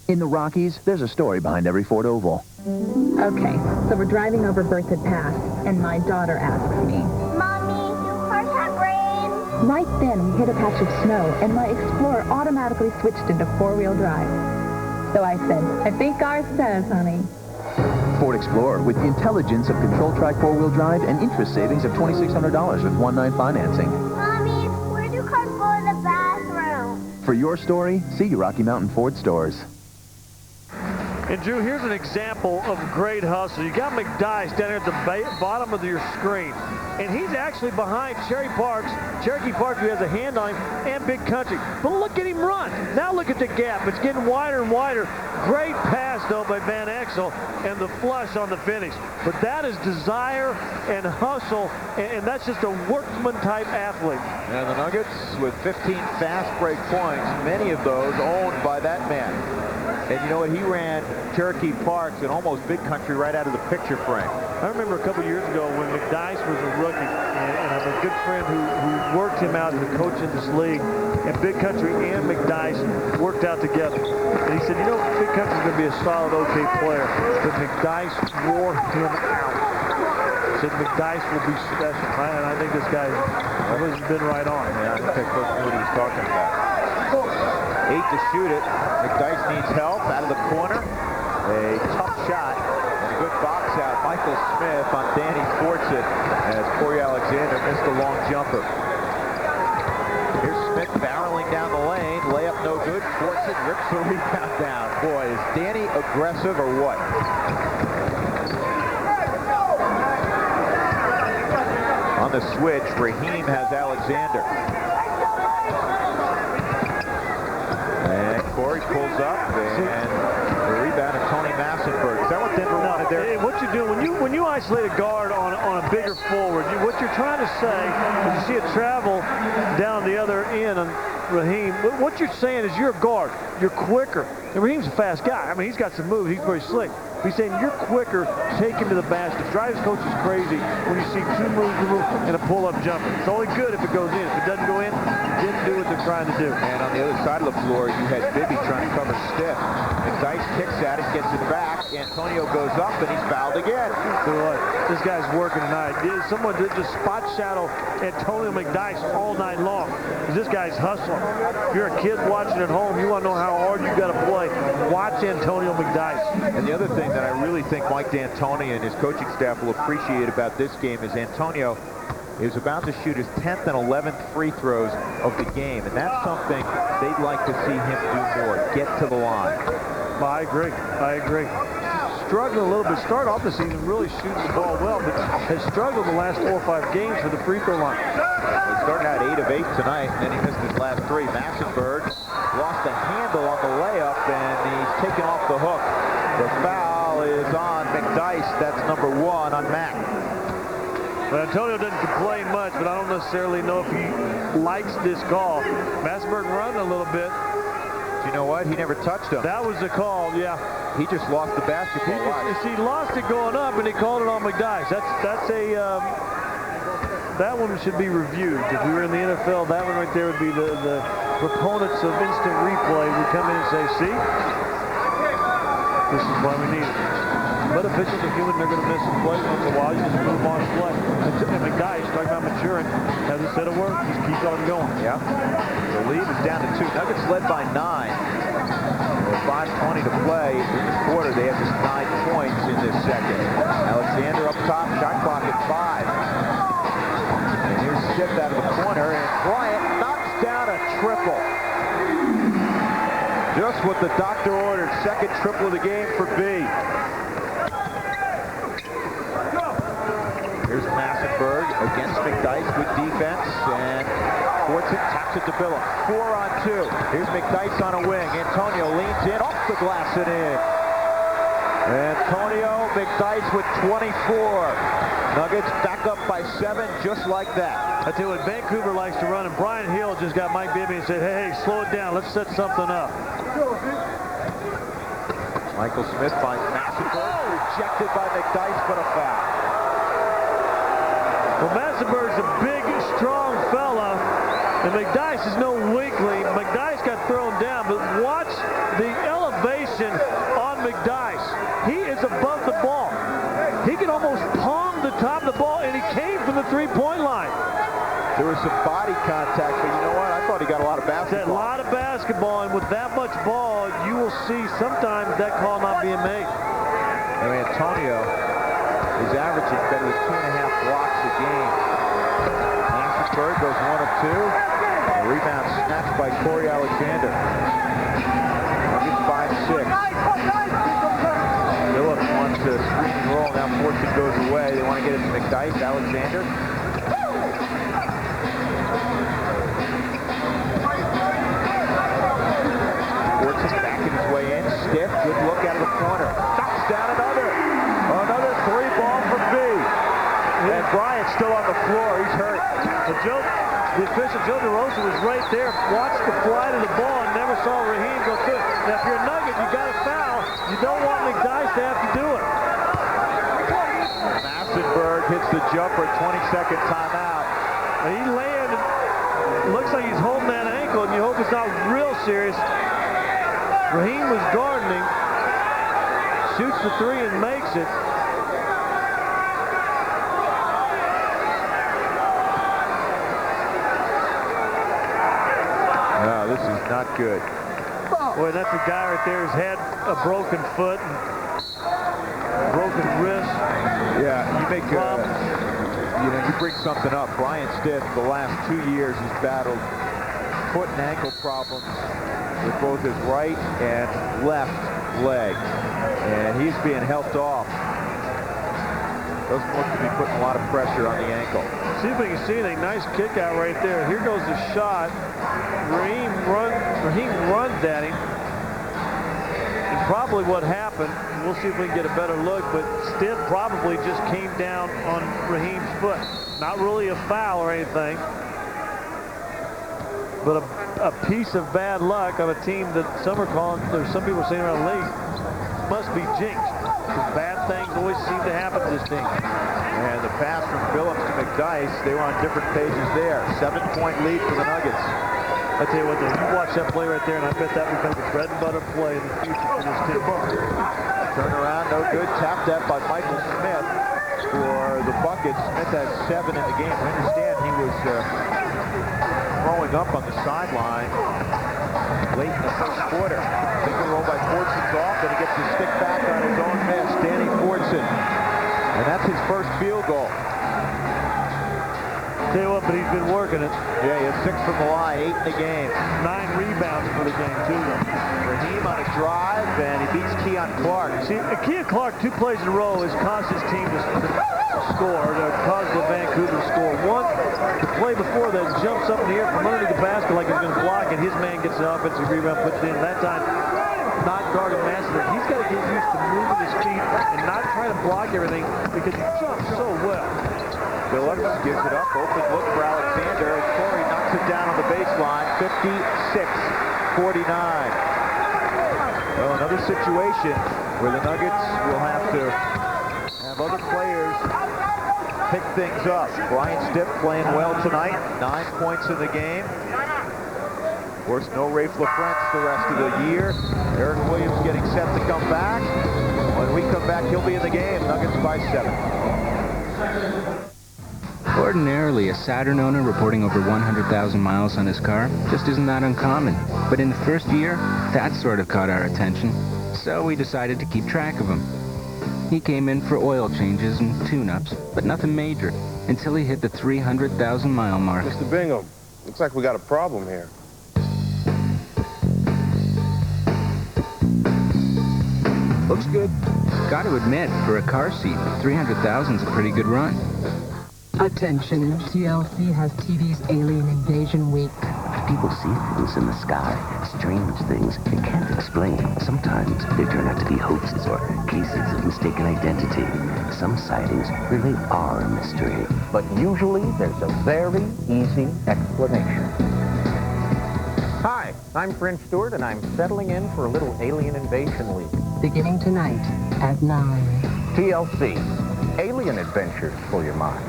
In the Rockies, there's a story behind every Ford Oval. Okay, so we're driving over Berthoud Pass, and my daughter asks me, Mommy, do cars have rain? Right then, we hit a patch of snow, and my Explorer automatically switched into 4-wheel drive. So I said, I think ours does, honey. Ford Explorer with the intelligence of Control-Track 4-wheel drive and interest savings of $2,600 with 1-9 financing. Mommy, where do cars go to the bathroom? For your story, see your Rocky Mountain Ford stores. And, Drew, here's an example of great hustle. You got McDyess down here at the bottom of your screen. And he's actually behind Cherokee Parks, who has a hand on him, and Big Country. But look at him run. Now look at the gap. It's getting wider and wider. Great pass, though, by Van Exel, and the flush on the finish. But that is desire and hustle, and that's just a workman-type athlete. And the Nuggets with 15 fast break points, many of those owned by that man. And you know what? He ran Cherokee Parks and almost Big Country right out of the picture frame. I remember a couple years ago when McDyess was a rookie, and I have a good friend who worked him out as a coach in this league, and Big Country and McDyess worked out together. And he said, you know, Big Country's going to be a solid, okay player, but McDyess wore him out. He said McDyess will be special, and I think this guy has been right on. Yeah, I think that coach knew what he was talking about. 8 to shoot it. McDyess needs help out of the corner. A tough shot and a good box out. Michael Smith on Danny Fortson as Corey Alexander missed a long jumper. Here's Smith barreling down the lane. Layup no good. Fortson rips the rebound down. Boy, is Danny aggressive or what? On the switch, Raheem has Alexander. And Corey pulls up, and the rebound of Tony Massenberg. Is that what Denver wanted there? Hey, what you do when you isolate a guard on a bigger forward, what you're trying to say is you see it travel down the other end on Raheem. What you're saying is you're a guard. You're quicker. And Raheem's a fast guy. I mean, he's got some moves. He's very slick. He's saying you're quicker, take him to the basket. Drives coach is crazy when you see 2 moves and a pull-up jumper. It's only good if it goes in. If it doesn't go in, didn't do what they're trying to do. And on the other side of the floor, you had Bibby trying to cover stiff. McDyess kicks at it, gets it back. Antonio goes up, and he's fouled again. This guy's working tonight. Someone did just spot shadow Antonio McDyess all night long. This guy's hustling. If you're a kid watching at home, you want to know how hard you got to play. Watch Antonio McDyess. And the other thing that I really think Mike D'Antoni and his coaching staff will appreciate about this game is Antonio is about to shoot his 10th and 11th free throws of the game. And that's something they'd like to see him do more. Get to the line. I agree. Struggling a little bit. Started off the season really shooting the ball well, but has struggled the last 4 or 5 games for the free throw line. He started out 8 of 8 tonight, and then he missed his last 3. Massenberg lost the handle on the layup, and he's taken off the hook. The foul is on McDyess. That's number 1 on Mac. Well, Antonio doesn't complain much, but I don't necessarily know if he likes this call. Massenberg running a little bit. You know what? He never touched him. That was the call, yeah. He just lost the basketball. He lost it going up, and he called it on McDyess. That one should be reviewed. If we were in the NFL, that one right there would be the proponents of instant replay would come in and say, see, this is why we need it. But officials are human, they're going to miss a play once in a while. You just move on to play. And McDyess, talking about maturing, has a set of work. Just keep on going. Yeah. The lead is down to 2. Nuggets led by 9. With 5:20 to play in the quarter, they have just 9 points in this second. Alexander up top, shot clock at 5. And here's Stiff out of the corner, and Bryant knocks down a triple. Just what the doctor ordered. Second triple of the game for B. Here's Massenberg against McDyess with defense, and Fortson taps it to Billum. 4 on 2. Here's McDyess on a wing. Antonio leans in, off the glass and in. Antonio McDyess with 24. Nuggets back up by 7 just like that. I tell you what, Vancouver likes to run, and Brian Hill just got Mike Bibby and said, hey, slow it down. Let's set something up. Michael Smith finds Massenberg, rejected by McDyess, but a foul. Well, Massenberg's a big, strong fella, and McDyess is no weakling. McDyess got thrown down, but watch the elevation on McDyess. He is above the ball. He can almost palm the top of the ball, and he came from the three-point line. There was some body contact, but you know what? I thought he got a lot of basketball. A lot of basketball, and with that much ball, you will see sometimes that call not being made. And Antonio is averaging better than 2.5 blocks a game. Massenberg goes 1 of 2. A rebound snatched by Corey Alexander. Nuggets by 6. Phillips wants to screen and roll. Now Fortune goes away. They want to get it to McDyess. Alexander. Fortune backing his way in. Stiff. Good look out of the corner. Knocks down another 3-ball for B. And Bryant's still on the floor. He's hurt. The official, Joe DeRosa, was right there, watched the flight of the ball, and never saw Raheem go through it. Now, if you're a Nugget, you got a foul. You don't want McDyess to have to do it. Massenberg hits the jumper, 22nd timeout. And he landed. It looks like he's holding that ankle, and you hope it's not real serious. Raheem was gardening, shoots the 3 and makes it. No, this is not good. Boy, that's a guy right there who's had a broken foot and broken wrist. Yeah, you make you bring something up. Brian Stiff, the last 2 years, he's battled foot and ankle problems with both his right and left leg, and he's being helped off. Doesn't look to be putting a lot of pressure on the ankle. See if we can see anything. Nice kick out right there. Here goes the shot. Raheem runs at him. And probably what happened, we'll see if we can get a better look, but Stiff probably just came down on Raheem's foot. Not really a foul or anything, but a piece of bad luck on a team that some are calling, there's some people are saying around the league, must be jinxed. Because bad things always seem to happen to this team. And the pass from Phillips to McDyess, they were on different pages there. 7-point lead for the Nuggets. I tell you what, though, you watch that play right there, and I bet that becomes a bread and butter play in the future for this team. Turn around, no good. Tapped that by Michael Smith for the bucket. Smith has 7 in the game. I understand he was throwing up on the sideline late in the first quarter. Finger roll by Fortson's off, then he gets his stick back on his own miss. Danny Fortson. And that's his first field goal. Tell you what, but he's been working it. Yeah, he has 6 from the line, 8 in the game. 9 rebounds for the game, too, though. Raheem on a drive, and he beats Keon Clark. See, Keon Clark, 2 plays in a row, has caused his team to score, to cause the Vancouver score. One, the play before that jumps up in the air from underneath the basket like he's going to block it. His man gets the offensive rebound, puts it in. That time, not guarding Massenberg. He's got to get used to moving his feet and not trying to block everything because he jumps so well. Phillips gives it up, open look for Alexander, and Corey knocks it down on the baseline, 56-49. Well, another situation where the Nuggets will have to have other players pick things up. Brian Stiff playing well tonight, 9 points in the game. Of course, no Rafe LaFrentz the rest of the year. Eric Williams getting set to come back. When we come back, he'll be in the game. Nuggets by 7. Ordinarily, a Saturn owner reporting over 100,000 miles on his car just isn't that uncommon. But in the first year, that sort of caught our attention, so we decided to keep track of him. He came in for oil changes and tune-ups, but nothing major, until he hit the 300,000-mile mark. Mr. Bingham, looks like we got a problem here. Looks good. Got to admit, for a car seat, 300,000's a pretty good run. Attention, TLC has TV's Alien Invasion Week. People see things in the sky, strange things they can't explain. Sometimes they turn out to be hoaxes or cases of mistaken identity. Some sightings really are a mystery. But usually there's a very easy explanation. Hi, I'm French Stewart, and I'm settling in for a little alien invasion week. Beginning tonight at 9. TLC, alien adventures for your mind.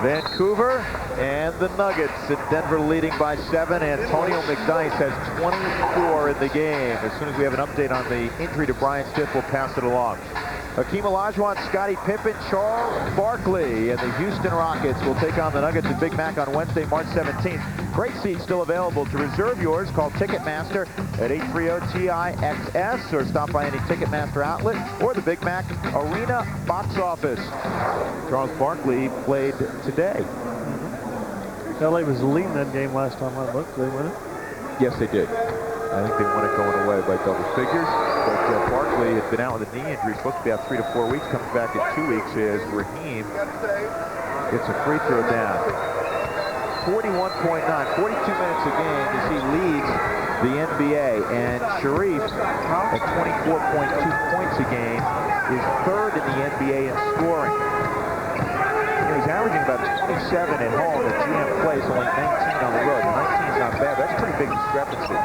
Vancouver and the Nuggets, and Denver leading by 7. Antonio McDyess has 24 in the game. As soon as we have an update on the injury to Brian Stiff, we'll pass it along. Hakeem Olajuwon, Scottie Pippen, Charles Barkley, and the Houston Rockets will take on the Nuggets at Big Mac on Wednesday, March 17th. Great seats still available. To reserve yours, call Ticketmaster at 830-TIXS or stop by any Ticketmaster outlet or the Big Mac Arena box office. Charles Barkley played today. LA was leading that game last time I looked. Did they win it? Yes, they did. I think they won it going away by double figures. But Barkley had been out with a knee injury, supposed to be out 3 to 4 weeks, comes back in 2 weeks as Raheem gets a free throw down. 41.9, 42 minutes a game as he leads the NBA, and Sharif at 24.2 points a game is 3rd in the NBA in scoring. He's averaging about 27 at home at GM Place, only 19 on the road. 19 is not bad. That's a pretty big discrepancy.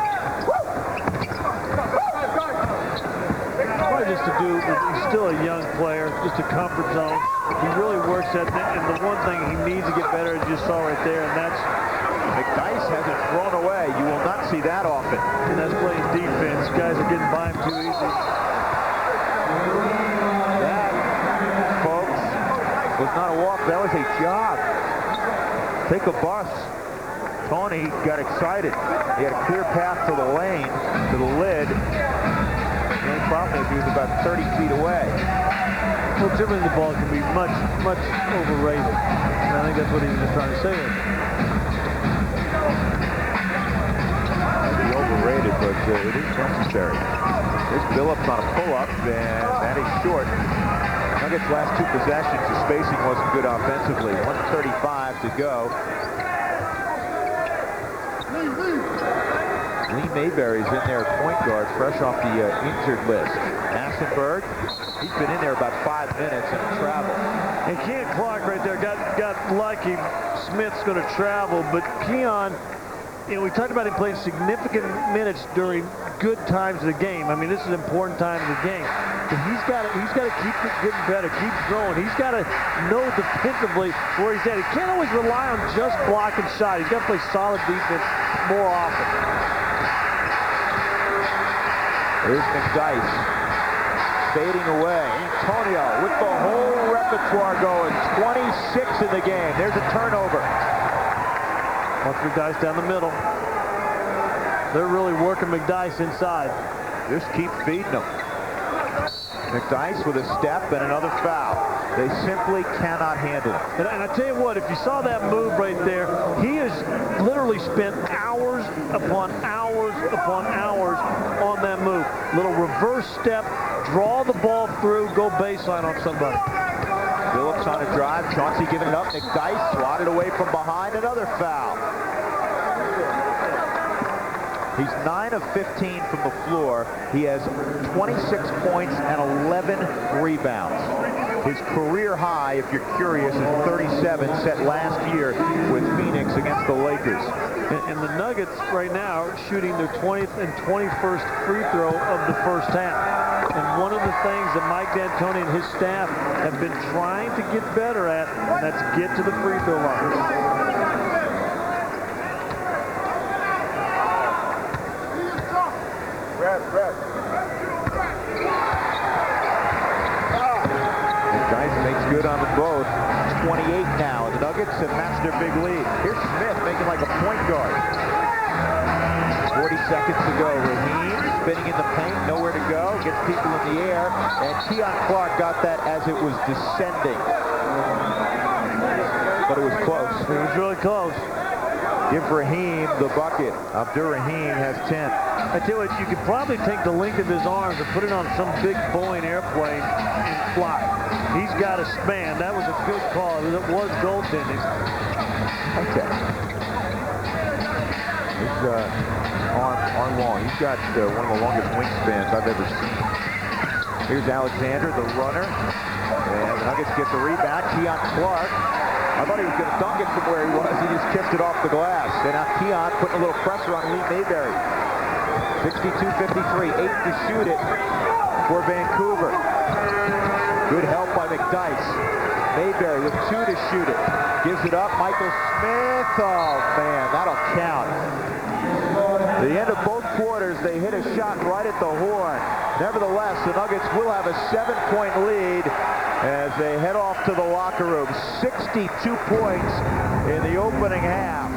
Probably just to do, he's still a young player, just a comfort zone. He really works at it, and the one thing he needs to get better, as you saw right there, and that's... McDyess hasn't thrown away. You will not see that often. And that's playing defense. Guys are getting by him too easy. That, folks, was not a walk. That was a jog. Take a bus. Tony got excited. He had a clear path to the lane, to the lid. The only problem is he was about 30 feet away. Well, dribbling the ball can be much, much overrated. And I think that's what he was trying to say. Maybe overrated, but it is necessary. There's Billups on a pull-up, and that is short. Nuggets' last 2 possessions, the spacing wasn't good offensively. 1:35 to go. Lee Mayberry's in there at point guard, fresh off the injured list. Massenberg, he's been in there about 5 minutes and travel. And Keon Clark right there got lucky. Smith's going to travel, but Keon, you know, we talked about him playing significant minutes during good times of the game. I mean, this is an important time of the game. But he's got to keep getting better, keep growing. He's got to know defensively where he's at. He can't always rely on just block and shot. He's got to play solid defense more often. Here's McDyess fading away. Antonio with the whole repertoire going. 26 in the game. There's a turnover. Once McDyess down the middle. They're really working McDyess inside. Just keep feeding him. McDyess with a step and another foul. They simply cannot handle it. And I tell you what, if you saw that move right there, he has literally spent hours upon hours upon hours on that move. Little reverse step, draw the ball through, go baseline on somebody. Billups on a drive, Chauncey giving it up. McDyess swatted away from behind, another foul. He's 9 of 15 from the floor. He has 26 points and 11 rebounds. His career high, if you're curious, is 37, set last year with Phoenix against the Lakers. And the Nuggets right now are shooting their 20th and 21st free throw of the first half. And one of the things that Mike D'Antoni and his staff have been trying to get better at, and that's get to the free throw line. McDyess makes good on them both. 28 now. The Nuggets have matched their big lead. Here's Smith making like a point guard. 40 seconds to go. Raheem spinning in the paint, nowhere to go. Gets people in the air, and Keon Clark got that as it was descending. But it was close. It was really close. Give Raheem the bucket. Abdur-Rahim has 10. I tell you what, you could probably take the length of his arms and put it on some big Boeing airplane and fly. He's got a span. That was a good call. It was goaltending. Okay. His arm long. He's got one of the longest wingspans I've ever seen. Here's Alexander, the runner. And the Nuggets get the rebound. Keon Clark. I thought he was going to dunk it from where he was. He just kissed it off the glass. And now Keon putting a little pressure on Lee Mayberry. 62-53, 8 to shoot it for Vancouver. Good help by McDyess. Mayberry with 2 to shoot it. Gives it up, Michael Smith. Oh man, that'll count. The end of both quarters, they hit a shot right at the horn. Nevertheless, the Nuggets will have a 7-point lead as they head off to the locker room. 62 points in the opening half.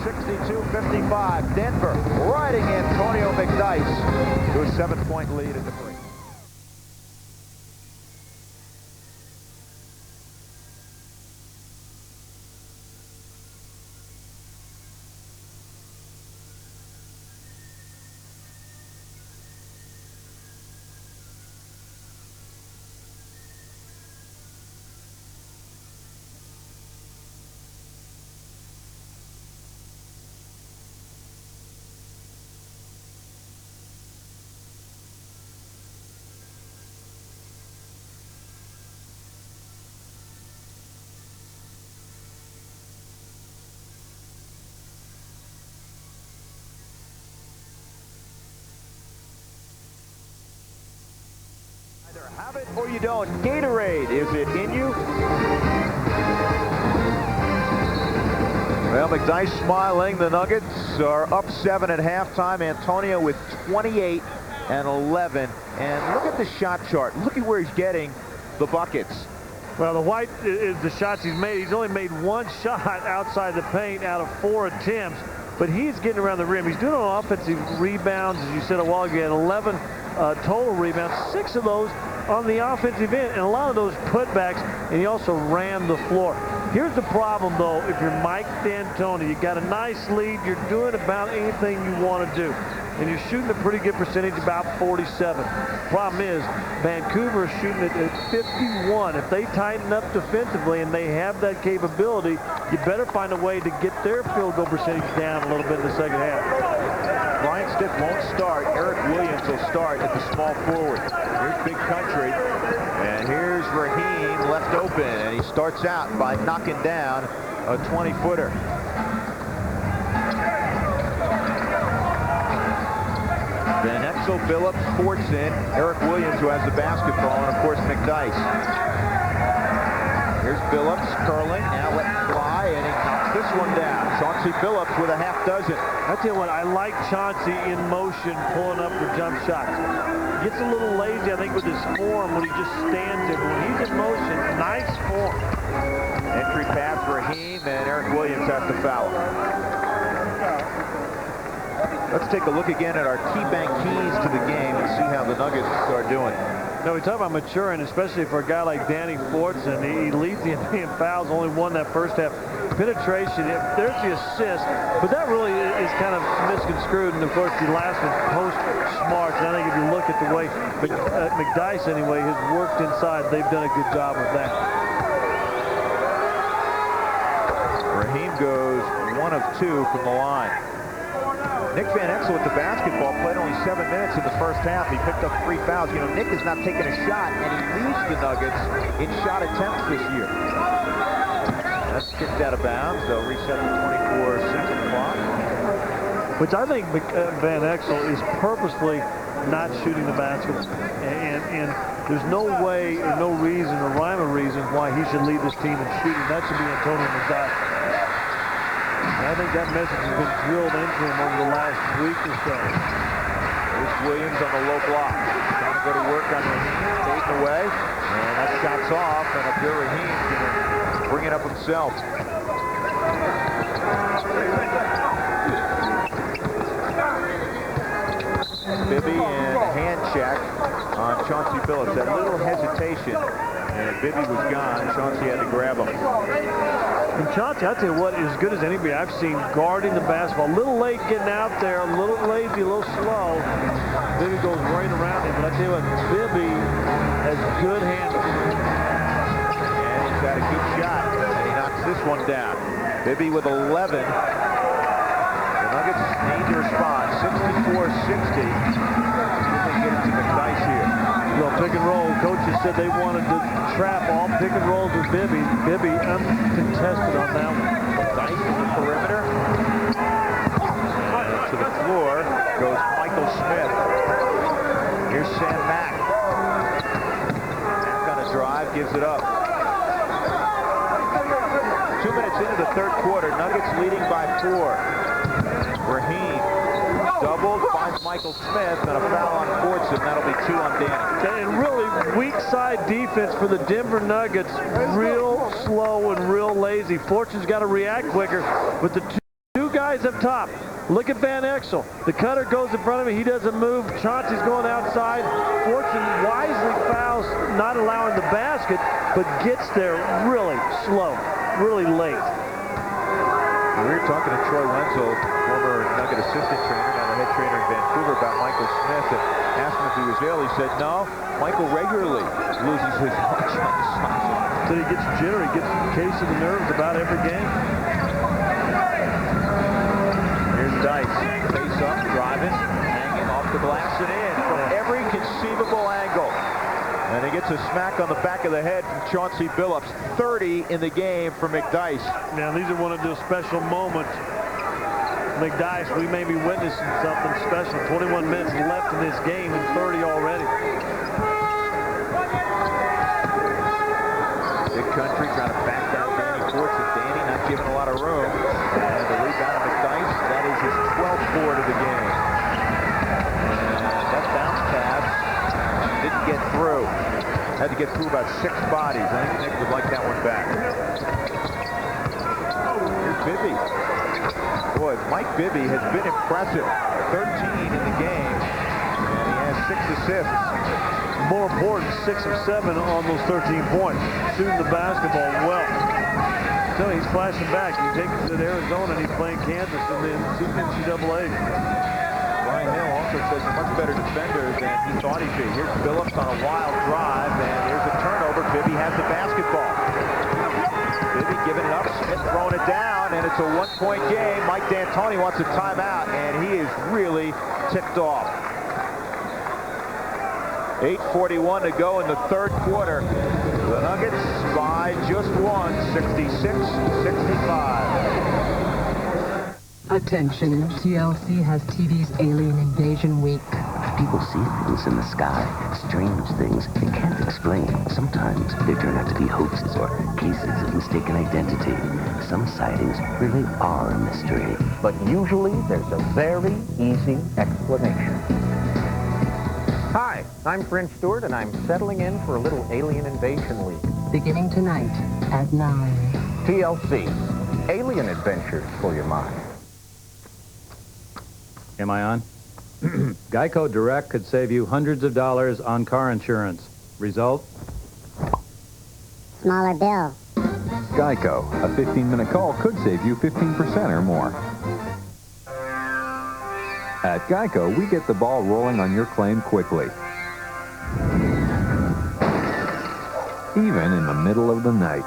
62-55. Denver riding Antonio McDyess to a 7-point lead at the break. Have it or you don't. Gatorade, is it in you? Well, McDyess smiling. The Nuggets are up 7 at halftime. Antonio with 28 and 11. And look at the shot chart. Look at where he's getting the buckets. Well, the white is the shots he's made. He's only made 1 shot outside the paint out of 4 attempts. But he's getting around the rim. He's doing on offensive rebounds. As you said a while ago, he had 11 total rebounds. 6 of those on the offensive end, and a lot of those putbacks, and he also ran the floor. Here's the problem, though. If you're Mike D'Antoni, you got a nice lead. You're doing about anything you want to do, and you're shooting a pretty good percentage, about 47. Problem is, Vancouver is shooting it at 51. If they tighten up defensively and they have that capability, you better find a way to get their field goal percentage down a little bit in the second half. Brian Stitt won't start. Eric Williams will start at the small forward. Here's Big Country. And here's Raheem left open. And he starts out by knocking down a 20-footer. Van Exel, Phillips, Fortson, Eric Williams, who has the basketball, and of course McDyess. Here's Phillips curling. Now let him fly, and he knocks this one down. Chauncey Phillips with a half dozen. I tell you what, I like Chauncey in motion, pulling up for jump shots. Gets a little lazy, I think, with his form when he just stands there. But when he's in motion, nice form. Entry pass for Raheem, and Eric Williams has to foul. Let's take a look again at our key bank keys to the game and see how the Nuggets are doing. No, we talk about maturing, especially for a guy like Danny Fortson. He leads the NBA in fouls, only won that first half. Penetration, there's the assist, but that really is kind of misconstrued. And of course, the last one post-Smart. And I think if you look at the way McDyess, anyway, has worked inside, they've done a good job with that. Raheem goes 1 of 2 from the line. Nick Van Exel with the basketball played only 7 minutes in the first half. He picked up 3 fouls. You know, Nick has not taken a shot, and he leads the Nuggets in shot attempts this year. That's kicked out of bounds. They'll reset the 24-second clock. Which I think Van Exel is purposely not shooting the basketball. And there's no way or no reason or rhyme or reason why he should lead this team in shooting. That should be Antonio McDyess. I think that message has been drilled into him over the last week or so. Here's Williams on the low block. Trying to go to work on Raheem. Fading away. And that shot's off. And Abdur-Rahim's going to bring it up himself. Bibby and hand check on Chauncey Billups. That little hesitation, and Bibby was gone. Chauncey had to grab him. And Chauncey, I'll tell you what, as good as anybody I've seen guarding the basketball. A little late getting out there, a little lazy, a little slow. Bibby goes right around him. But I tell you what, Bibby has good handling. And he's got a good shot. And he knocks this one down. Bibby with 11. The Nuggets need to respond. 64-60. Get into McDyess here. Well, pick and roll. Coaches said they wanted to trap all pick and rolls with Bibby. Bibby uncontested on that one. McDyess in the perimeter. And to the floor goes Michael Smith. Here's Sam Mack. Mack on a drive, gives it up. 2 minutes into the third quarter, Nuggets leading by 4. Raheem doubled, finds Michael Smith, and a foul on Fortson. That'll be 2 on Danny. And really weak side defense for the Denver Nuggets. Real slow and real lazy. Fortune's got to react quicker. But the two guys up top, look at Van Exel. The cutter goes in front of him. He doesn't move. Chauncey's going outside. Fortune wisely fouls, not allowing the basket, but gets there really slow, really late. We were talking to Troy Wenzel, former Nugget assistant trainer, now the head trainer in Vancouver, about Michael Smith, and asked him if he was ill. He said, no, Michael regularly loses his lunch on the sideline. So he gets jittery, gets a case of the nerves about every game. Here's Dice, face up, driving, hanging off the glass and in from every conceivable angle. And he gets a smack on the back of the head from Chauncey Billups. 30 in the game for McDyess. Now, these are one of those special moments. McDyess, we may be witnessing something special. 21 minutes left in this game and 30 already. Big country trying to back down Danny Fortson. Danny not giving a lot of room. And the rebound of McDyess. That is his 12th board of the game. And that bounce pass didn't get through. Had to get through about 6 bodies. I think Nick would like that one back. Here's Bibby. Boy, Mike Bibby has been impressive. 13 in the game. And he has 6 assists. More important, 6 of 7 on those 13 points. Shooting the basketball well. So he's flashing back. He takes it to Arizona and he's playing Kansas in the NCAA. Brian Hill also says a much better defender than he thought he'd be. Here's Billups on a wild drive, and there's a turnover. Bibby has the basketball. Bibby giving it up, Smith throwing it down, and it's a 1-point game. Mike D'Antoni wants a timeout, and he is really ticked off. 8:41 to go in the third quarter. The Nuggets by just 1, 66-65. Attention, TLC has TV's Alien Invasion Week. People see things in the sky, strange things they can't explain. Sometimes they turn out to be hoaxes or cases of mistaken identity. Some sightings really are a mystery. But usually there's a very easy explanation. Hi, I'm French Stewart, and I'm settling in for a little Alien Invasion Week. Beginning tonight at 9. TLC, Alien Adventures for your mind. Am I on? Geico Direct could save you hundreds of dollars on car insurance. Result? Smaller bill. Geico, a 15-minute call could save you 15% or more. At Geico, we get the ball rolling on your claim quickly. Even in the middle of the night.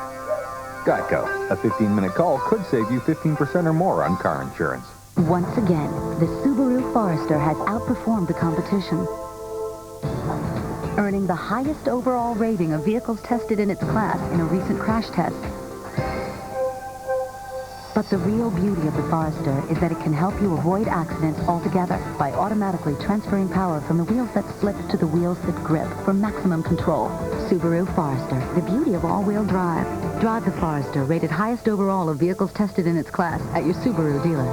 Geico, a 15-minute call could save you 15% or more on car insurance. Once again, the Subaru Forester has outperformed the competition, earning the highest overall rating of vehicles tested in its class in a recent crash test. But the real beauty of the Forester is that it can help you avoid accidents altogether by automatically transferring power from the wheels that slip to the wheels that grip for maximum control. Subaru Forester, the beauty of all-wheel drive. Drive the Forester, rated highest overall of vehicles tested in its class at your Subaru dealer.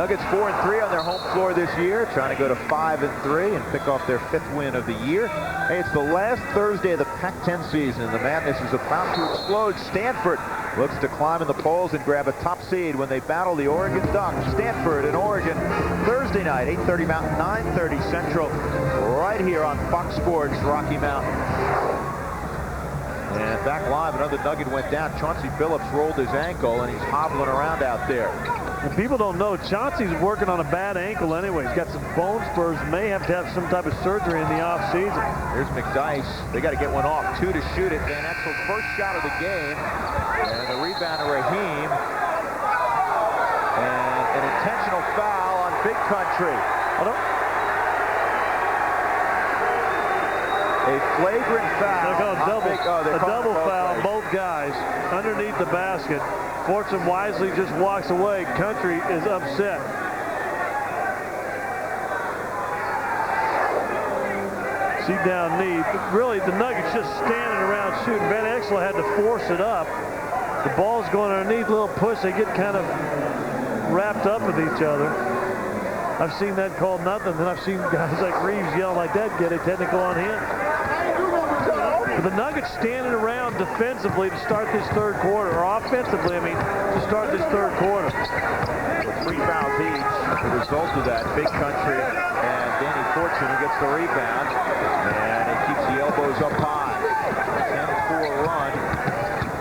Nuggets 4-3 on their home floor this year, trying to go to 5-3 and pick off their 5th win of the year. Hey, it's the last Thursday of the Pac-10 season. The madness is about to explode. Stanford looks to climb in the polls and grab a top seed when they battle the Oregon Ducks. Stanford and Oregon, Thursday night, 8:30 Mountain, 9:30 Central, right here on Fox Sports Rocky Mountain. And back live, another Nugget went down. Chauncey Billups rolled his ankle, and he's hobbling around out there. And people don't know, Chauncey's working on a bad ankle anyway. He's got some bone spurs, may have to have some type of surgery in the offseason. Here's McDyess. They got to get one off. 2 to shoot it. Van Exel's first shot of the game. And the rebound to Raheem. And an intentional foul on Big Country. A flagrant foul. A double foul on both guys underneath the basket. Fortune wisely just walks away. Country is upset. See down knee. But really, the Nuggets just standing around shooting. Van Exel had to force it up. The ball's going underneath, little push. They get kind of wrapped up with each other. I've seen that called nothing. Then I've seen guys like Reeves yell like that, get a technical on him. But the Nuggets standing around defensively to start this third quarter, or offensively, I mean, to start this third quarter. With 3 fouls each, the result of that, Big Country and Danny Fortune, who gets the rebound, and it keeps the elbows up high. 10-4 run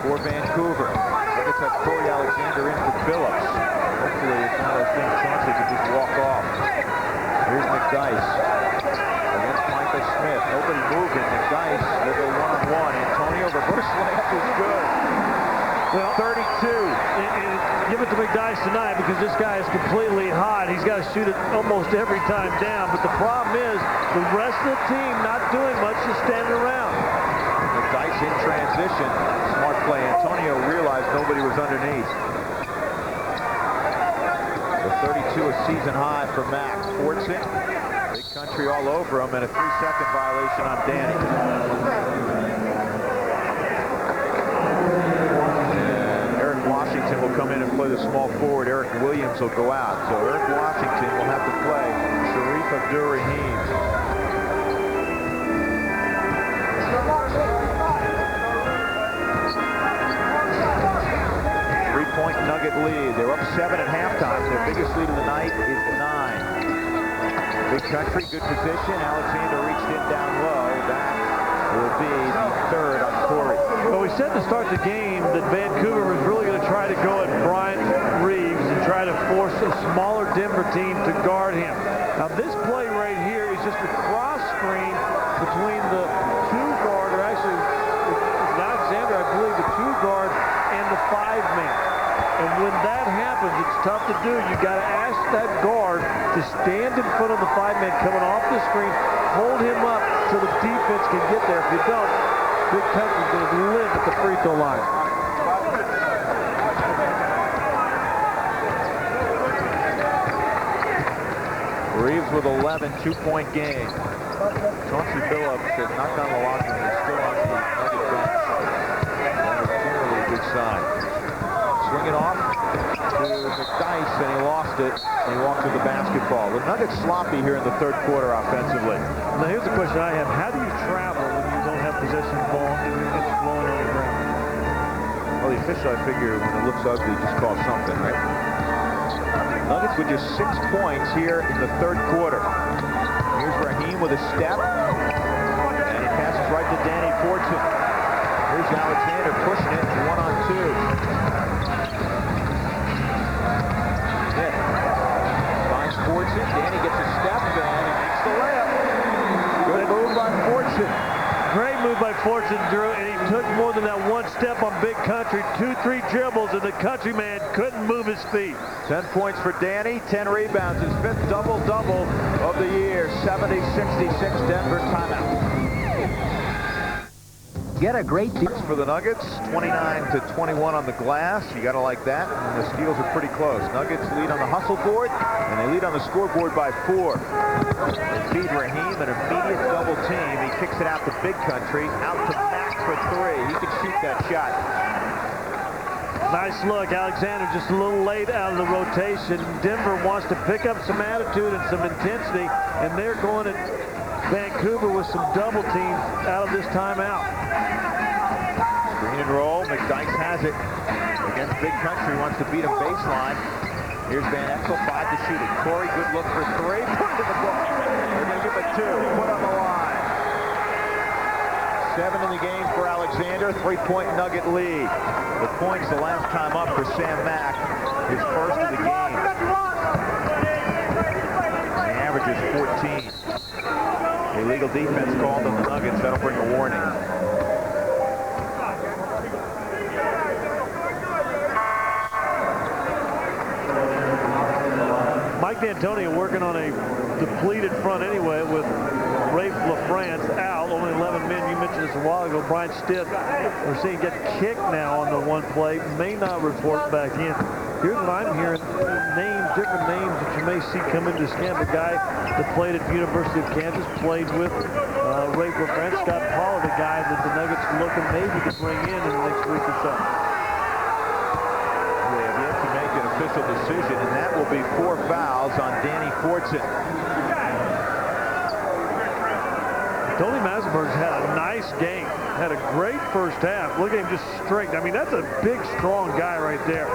for Vancouver. Nuggets have Corey Alexander in for Billups. Hopefully it's one of those things Chauncey can just walk off. Here's McDyess against Michael Smith. Nobody moving. McDyess will go one-on-one. Antonio, reverse layup is good. Well, 32. Give it to McDyess tonight because this guy is completely hot. He's got to shoot it almost every time down. But the problem is the rest of the team not doing much, just standing around. McDyess in transition. Smart play. Antonio realized nobody was underneath. The 32 a season high for Max. Fortson. Big Country all over him, and a 3-second violation on Danny. And Eric Washington will come in and play the small forward. Eric Williams will go out. So Eric Washington will have to play Sharif Abdur-Rahim. Three-point Nugget lead. They're up 7 at halftime. Their biggest lead of the night is 9. Big Country, good position. Alexander reached in down low. That will be the 3rd on Corey. Well, we said to start the game that Vancouver was really going to try to go at Bryant Reeves and try to force a smaller Denver team to guard him. Now, this play right here is just a cross screen between the 2-guard, or actually, it's Alexander, I believe, the 2-guard and the 5-man. And when that happens, it's tough to do. You got to ask that guard to stand in front of the 5-man coming off the screen, hold him up so the defense can get there. If you don't, Big Country's going to live at the free throw line. Reeves with 11, 2-point game. Chauncey Billups has not done a lot, and he's still on the Nugget bench. That is generally a good sign. Swing it off to McDyess, and he lost it, and he walked with the basketball. The Nuggets sloppy here in the third quarter offensively. Now, here's the question I have. How do you travel when you don't have possession of the ball and it's flowing on the ground? Well, the official, I figure, when it looks ugly, just call something, right? Nuggets with just 6 points here in the third quarter. Here's Raheem with a step, and he passes right to Danny Fortune. Here's Alexander pushing it, 1-on-2. Smith finds Fortune. Danny gets a step, and he makes the layup. Good move by Fortune. Great move by Fortune, Drew, and he took more than that one step on Big Country. 2-3 dribbles, and the Countryman couldn't move his feet. 10 points for Danny, 10 rebounds, his 5th double-double of the year. 70-66 Denver timeout. Get a great deal for the Nuggets, 29-21 on the glass. You got to like that. And the steals are pretty close. Nuggets lead on the hustle board, and they lead on the scoreboard by 4. They feed Raheem an immediate double team. He kicks it out to Big Country, out to Max for 3. He can shoot that shot. Nice look. Alexander just a little late out of the rotation. Denver wants to pick up some attitude and some intensity, and they're going at Vancouver with some double teams out of this timeout. Screen and roll. McDyess has it against Big Country. Wants to beat him baseline. Here's Van Exel, 5 to shoot it. Corey, good look for 3. Put it in the book. They're going to give it 2. Put on the line. 7 in the game for Alexander. 3-point Nugget lead. The points the last time up for Sam Mack. His first of the game. The average is 14. Illegal defense called on the Nuggets. That'll bring a warning. Mike D'Antoni working on a depleted front anyway with Rafe LaFrance out, only 11 men. You mentioned this a while ago. Brian Stitt, we're seeing get kicked now on the one play. May not report back in. Here's what I'm hearing. Different names that you may see come into this camp. A guy that played at the University of Kansas, played with Rafe LaFrance. Scott Pollard, a guy that the Nuggets are looking maybe to bring in the next week or so. Official decision, and that will be 4 fouls on Danny Fortson. Tony Massenberg's had a nice game. Had a great first half. Look at him just straight. I mean, that's a big, strong guy right there.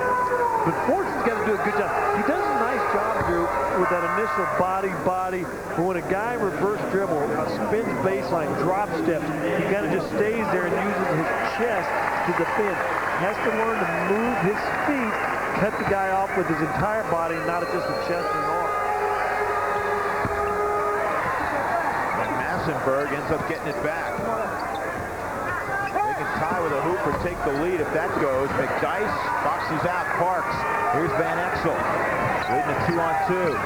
But Fortson's got to do a good job. He does a nice job, Drew, with that initial body. But when a guy reverse dribble, spins baseline, drop steps, he kind of just stays there and uses his chest to defend. Has to learn to move his feet, cut the guy off with his entire body, not just the chest and arm. And Massenberg ends up getting it back. They can tie with a hoop or take the lead if that goes. McDyess boxes out Parks. Here's Van Exel, leading a 2-on-2.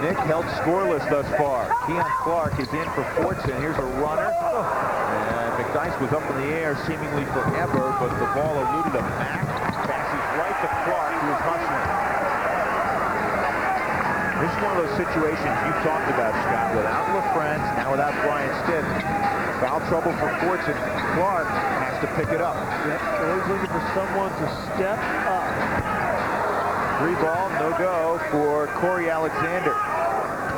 Nick held scoreless thus far. Keon Clark is in for Fortson. Here's a runner. And McDyess was up in the air seemingly forever, but the ball eluded a Mack. Passes right to Clark, who is hustling. This is one of those situations you talked about, Scott. Without LaFrance, now without Brian Stitt. Foul trouble for Fortson. Clark has to pick it up. Yep, always looking for someone to step up. 3 ball, no go for Corey Alexander.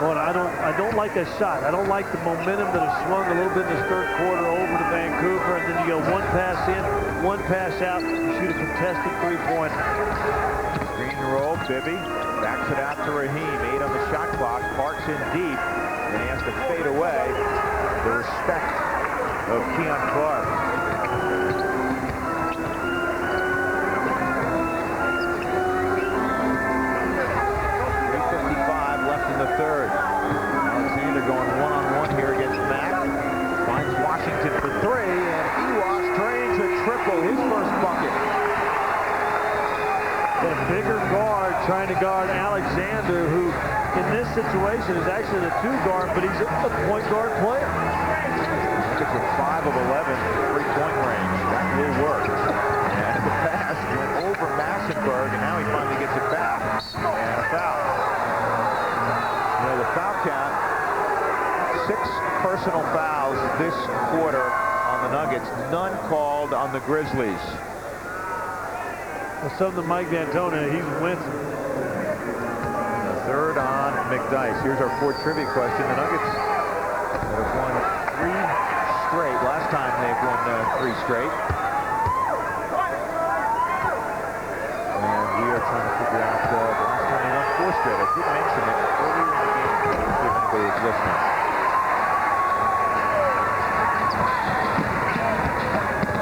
Well, I don't like that shot. I don't like the momentum that has swung a little bit in this third quarter over to Vancouver, and then you go 1 pass in, 1 pass out, you shoot a contested 3-pointer. Screen and roll, Bibby backs it out to Raheem. 8 on the shot clock. Parks in deep, and he has to fade away. The respect of Keon Clark. 3:55 left in the third. Alexander going one-on-one here against Mack. Finds Washington for 3, and Ewas drains a triple, his first bucket. A bigger guard trying to guard Alexander, who in this situation is actually the 2 guard, but he's a point guard player. Nuggets with 5 of 11 3-point range. That will work. And the pass went over Massenberg, and now he finally gets it back. And a foul. You know, the foul count, 6 personal fouls this quarter on the Nuggets. None called on the Grizzlies. Well, something Mike D'Antoni, he's wincing. Third on McDyess. Here's our 4 trivia question. The Nuggets have won 3 straight. Last time they've won 3 straight. And we are trying to figure out the last time they won 4 straight. I did mention it earlier in the game. Let's see if anybody is listening.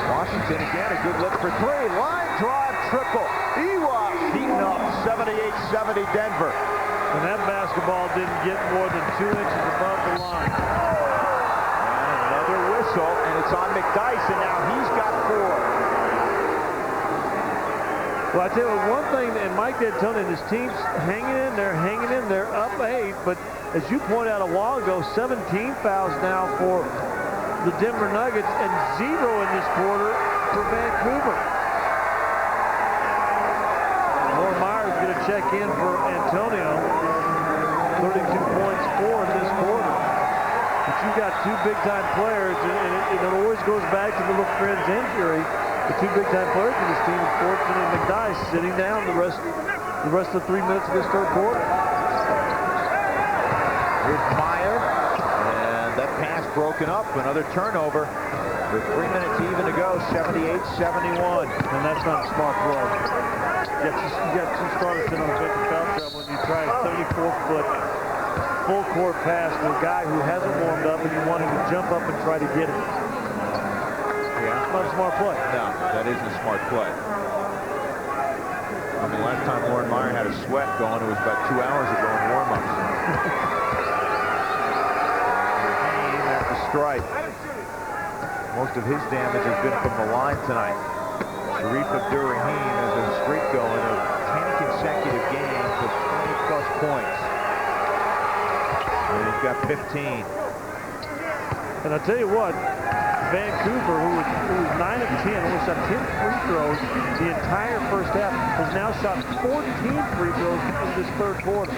Washington again, a good look for 3. Line drive triple. Ewas heating up. 78-70 Denver. And that basketball didn't get more than 2 inches above the line. And another whistle, and it's on McDyess, and now he's got 4. Well, I tell you one thing, and Mike D'Antoni and his team's hanging in there, up 8, but as you pointed out a while ago, 17 fouls now for the Denver Nuggets and 0 in this quarter for Vancouver. Noah Myers going to check in for Antonio. 32 points for this quarter. But you got 2 big-time players, and it always goes back to the LaFrance injury. the two big-time players for this team, Fortune and McDyess, sitting down the rest of the 3 minutes of this third quarter. Here's Meyer, and that pass broken up. Another turnover. With 3 minutes even to go, 78-71. And that's not a smart play. You got two starters in on the bench of foul trouble, and you try a 34-foot full court pass to a guy who hasn't warmed up, and you want him to jump up and try to get it. Yeah. Not a smart play. No, that isn't a smart play. I mean, last time Lauren Meyer had a sweat going, it was about 2 hours ago in warm-ups. At the strike. Most of his damage has been from the line tonight. Sharif Abdur-Rahim has a streak going of 10 consecutive games of 20-plus points. And he's got 15. And I'll tell you what, Vancouver, who was 9 of 10, only shot 10 free throws the entire first half, has now shot 14 free throws in this third quarter.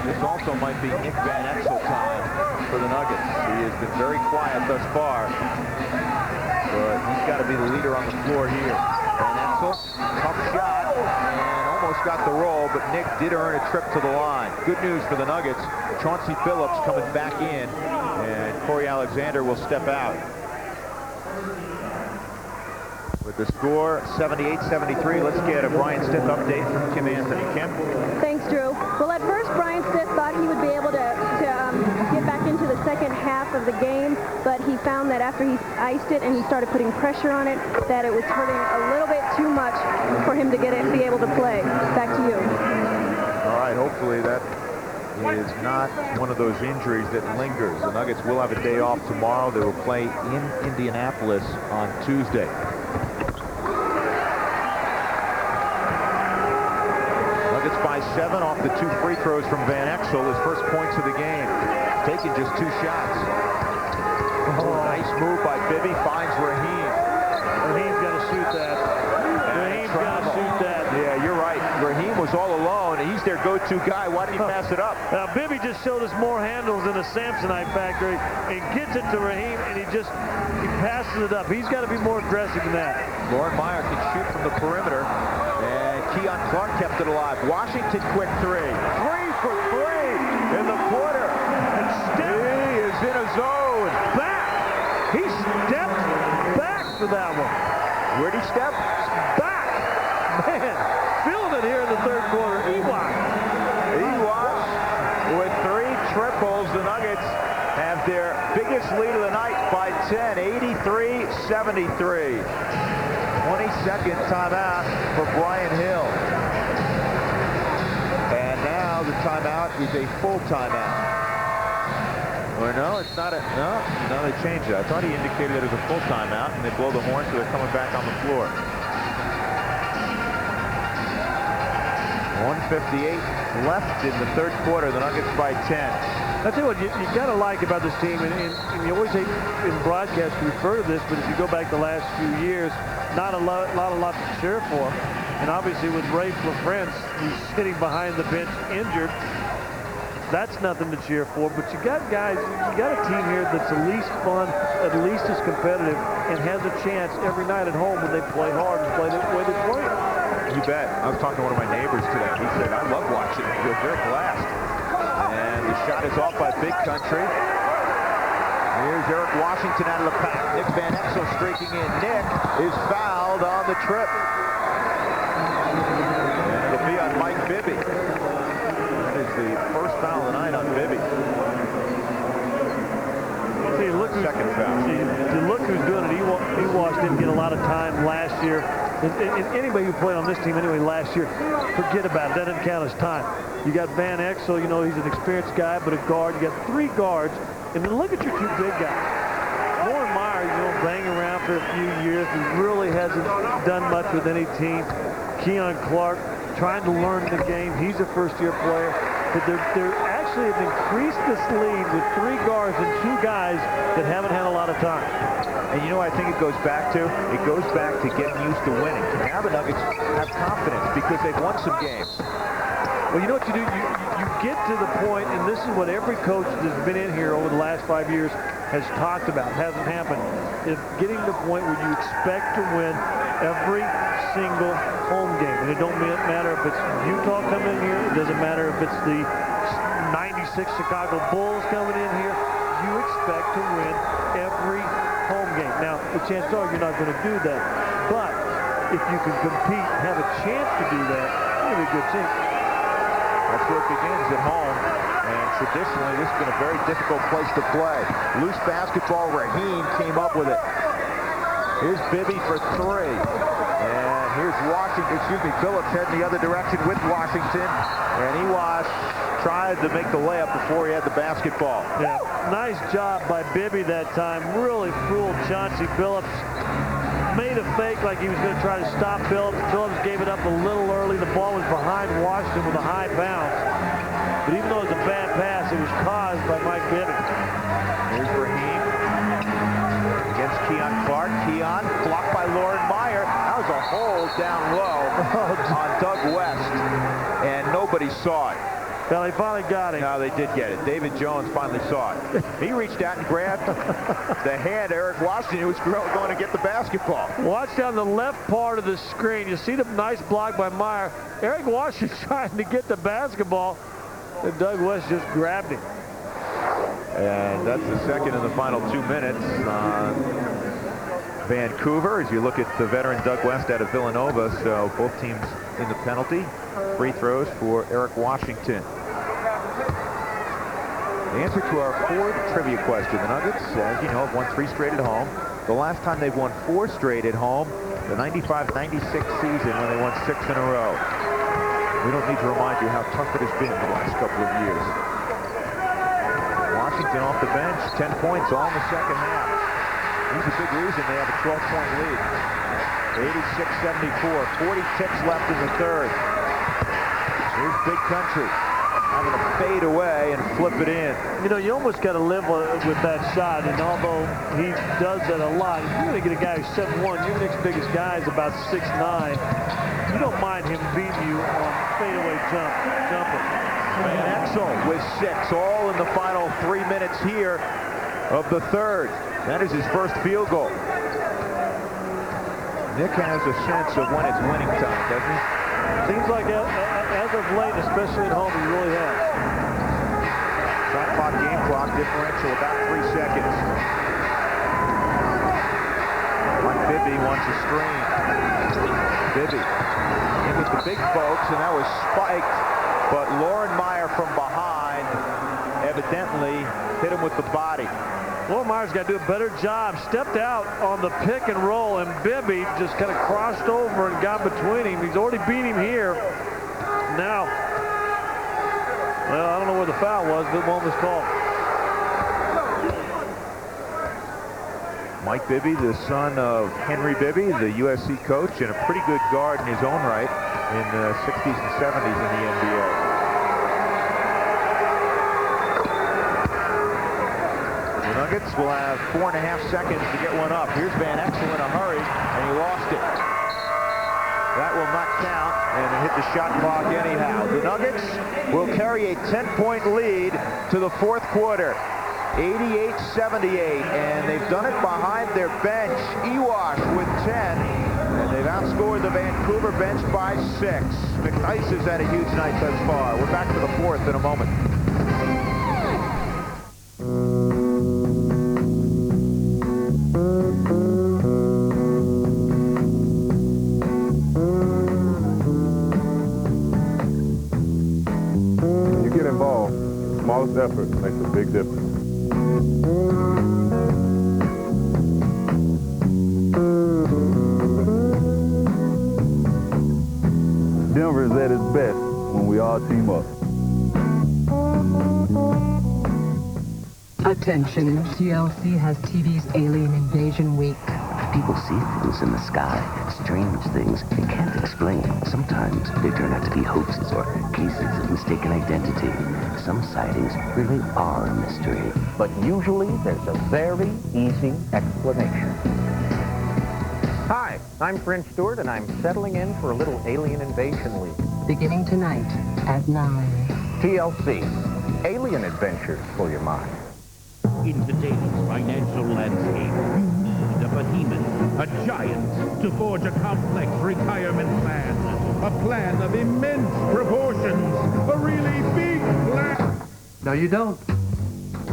This also might be Nick Van Exel time for the Nuggets. He has been very quiet thus far, but he's got to be the leader on the floor here. Van Exel, tough shot, and almost got the roll, but Nick did earn a trip to the line. Good news for the Nuggets. Chauncey Billups coming back in, and Corey Alexander will step out. With the score 78-73, let's get a Brian Stith update from Kim Anthony. Kim? Thanks, Drew. Well, at first, Brian Stith thought he would be able to get back into the second half of the game, but he found that after he iced it and he started putting pressure on it, that it was hurting a little bit too much for him to be able to play. Back to you. All right, hopefully that is not one of those injuries that lingers. The Nuggets will have a day off tomorrow. They will play in Indianapolis on Tuesday. Nuggets by 7 off the 2 free throws from Van Exel. His first points of the game. Taking just 2 shots. Oh, nice move by Bibby. Finds Rahim. Rahim's got to shoot that. Rahim's got to shoot that. Yeah, you're right. Raheem was all alone. He's their go-to guy. Why did he pass it up? Now, Bibby just showed us more handles than a Samsonite factory and gets it to Raheem, and he passes it up. He's got to be more aggressive than that. Lauren Meyer can shoot from the perimeter, and Keon Clark kept it alive. Washington, quick 3. 3 for 3 in the quarter. And he is in a zone. Back. He stepped back for that one. Where'd he step? Back. Man, feeling it here in the third quarter. Ewash with 3 triples. The Nuggets have their biggest lead of the night by 10, 83-73. 22nd timeout for Brian Hill. And now the timeout is a full timeout. Or no, it's not a, no, they changed it. I thought he indicated it as a full timeout, and they blow the horn, so they're coming back on the floor. 1:58 left in the third quarter. The Nuggets by 10. I tell you what, you got to like about this team, and you always hate in broadcast to refer to this, but if you go back the last few years, not a lot to cheer for. And obviously with Rafe LaFrance, he's sitting behind the bench injured. That's nothing to cheer for, but you got guys, you got a team here that's at least fun, at least as competitive, and has a chance every night at home when they play hard and play the way they play. You bet. I was talking to one of my neighbors today. He said, I love watching it. They're blast. And the shot is off by Big Country. Here's Eric Washington out of the pack. Nick Van Exel streaking in. Nick is fouled on the trip. And it'll be on Mike Bibby. That is the first foul of the night on Bibby. See, look second foul. Look who's doing it. Ewash didn't get a lot of time last year. And anybody who played on this team anyway last year, forget about it. That doesn't count as time. You got Van Exel, you know, he's an experienced guy, but a guard. You got 3 guards. And then look at your 2 big guys. Lauren Meyer, you know, banging around for a few years. He really hasn't done much with any team. Keon Clark trying to learn the game. He's a first-year player. But they're actually have increased this lead with 3 guards and 2 guys that haven't had a lot of time. And you know what I think it goes back to? It goes back to getting used to winning. Now the Nuggets have confidence because they've won some games. Well, you know what you do? You get to the point, and this is what every coach that's been in here over the last 5 years has talked about. It hasn't happened. It's getting to the point where you expect to win every single home game. And it don't matter if it's Utah coming in here. It doesn't matter if it's the 96 Chicago Bulls coming in here. You expect to win every home game. Now, the chances are you're not going to do that. But if you can compete, have a chance to do that, you're going to be a good team. That's where it begins, at home. And traditionally, this has been a very difficult place to play. Loose basketball, Raheem came up with it. Here's Bibby for three. And here's Washington, Phillips heading the other direction with Washington. And he tried to make the layup before he had the basketball. Yeah, nice job by Bibby that time. Really fooled Chauncey Billups. Made a fake like he was going to try to stop Phillips. Phillips gave it up a little early. The ball was behind Washington with a high bounce. But even though it was a bad pass, it was caused by Mike Bibby. Here's Raheem against Keon Clark. Keon blocked by Lauren Meyer. That was a hold down low on Doug West, and nobody saw it. Well, they finally got him. No, they did get it. David Jones finally saw it. He reached out and grabbed the hand of Eric Washington, who was going to get the basketball. Watch down the left part of the screen. You see the nice block by Meyer. Eric Washington trying to get the basketball, and Doug West just grabbed him. And that's the second in the final 2 minutes on Vancouver, as you look at the veteran Doug West out of Villanova. So both teams in the penalty. Free throws for Eric Washington. The answer to our fourth trivia question. The Nuggets, as you know, have won 3 straight at home. The last time they've won 4 straight at home, the 95-96 season, when they won 6 in a row. We don't need to remind you how tough it has been the last couple of years. Washington off the bench, 10 points all in the second half. He's a big reason they have a 12-point lead. 86-74, 40 ticks left in the third. Here's Big Country having to fade away and flip it in. You know, you almost got to live with that shot, and although he does that a lot, if you're going to get a guy who's 7'1", your next biggest guy is about 6'9", you don't mind him beating you on fadeaway jumper. Van Exel with 6, all in the final 3 minutes here of the third. That is his first field goal. Nick has a sense of when it's winning time, doesn't he? Seems like as of late, especially at home, he really has. Shot clock, game clock, differential about 3 seconds. Mike Bibby wants a screen. Bibby in with the big folks, and that was spiked. But Lauren Meyer from behind evidently hit him with the body. Lauren Meyer's got to do a better job. Stepped out on the pick and roll, and Bibby just kind of crossed over and got between him. He's already beat him here. Now, well, I don't know where the foul was, but one was called. Mike Bibby, the son of Henry Bibby, the USC coach, and a pretty good guard in his own right in the 60s and 70s in the NBA. Nuggets will have 4.5 seconds to get one up. Here's Van Exel in a hurry, and he lost it. That will not count, and it hit the shot clock anyhow. The Nuggets will carry a 10-point lead to the fourth quarter, 88-78, and they've done it behind their bench. Ewash with 10, and they've outscored the Vancouver bench by 6. McDyess has had a huge night thus far. We're back to the fourth in a moment. Smallest effort makes a big difference. Denver is at its best when we all team up. Attention, TLC has TV's Alien Invasion Week. People see things in the sky, strange things they can't explain. Sometimes they turn out to be hoaxes or cases of mistaken identity. Some sightings really are a mystery. But usually there's a very easy explanation. Hi, I'm French Stewart, and I'm settling in for a little Alien Invasion Week. Beginning tonight at 9. TLC, alien adventures for your mind. In the dailies right now. a giant to forge a complex retirement plan. A plan of immense proportions. A really big plan. No, you don't.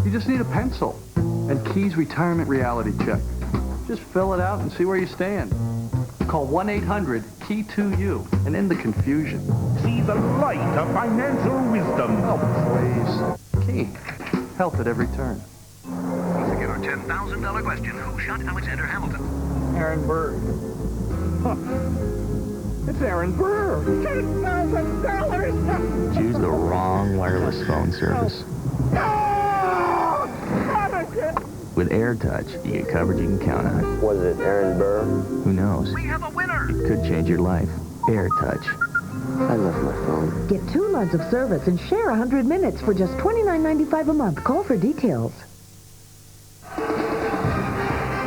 You just need a pencil and Key's retirement reality check. Just fill it out and see where you stand. Call 1-800-KEY-2U and end the confusion. See the light of financial wisdom. Oh, please. Key. Help at every turn. Once again, our $10,000 question. Who shot Alexander Hamilton? Aaron Burr. Huh. It's Aaron Burr. $10,000! Choose the wrong wireless phone service. With AirTouch, you get coverage you can count on. Was it Aaron Burr? Who knows? We have a winner! It could change your life. AirTouch. I love my phone. Get 2 months of service and share 100 minutes for just $29.95 a month. Call for details.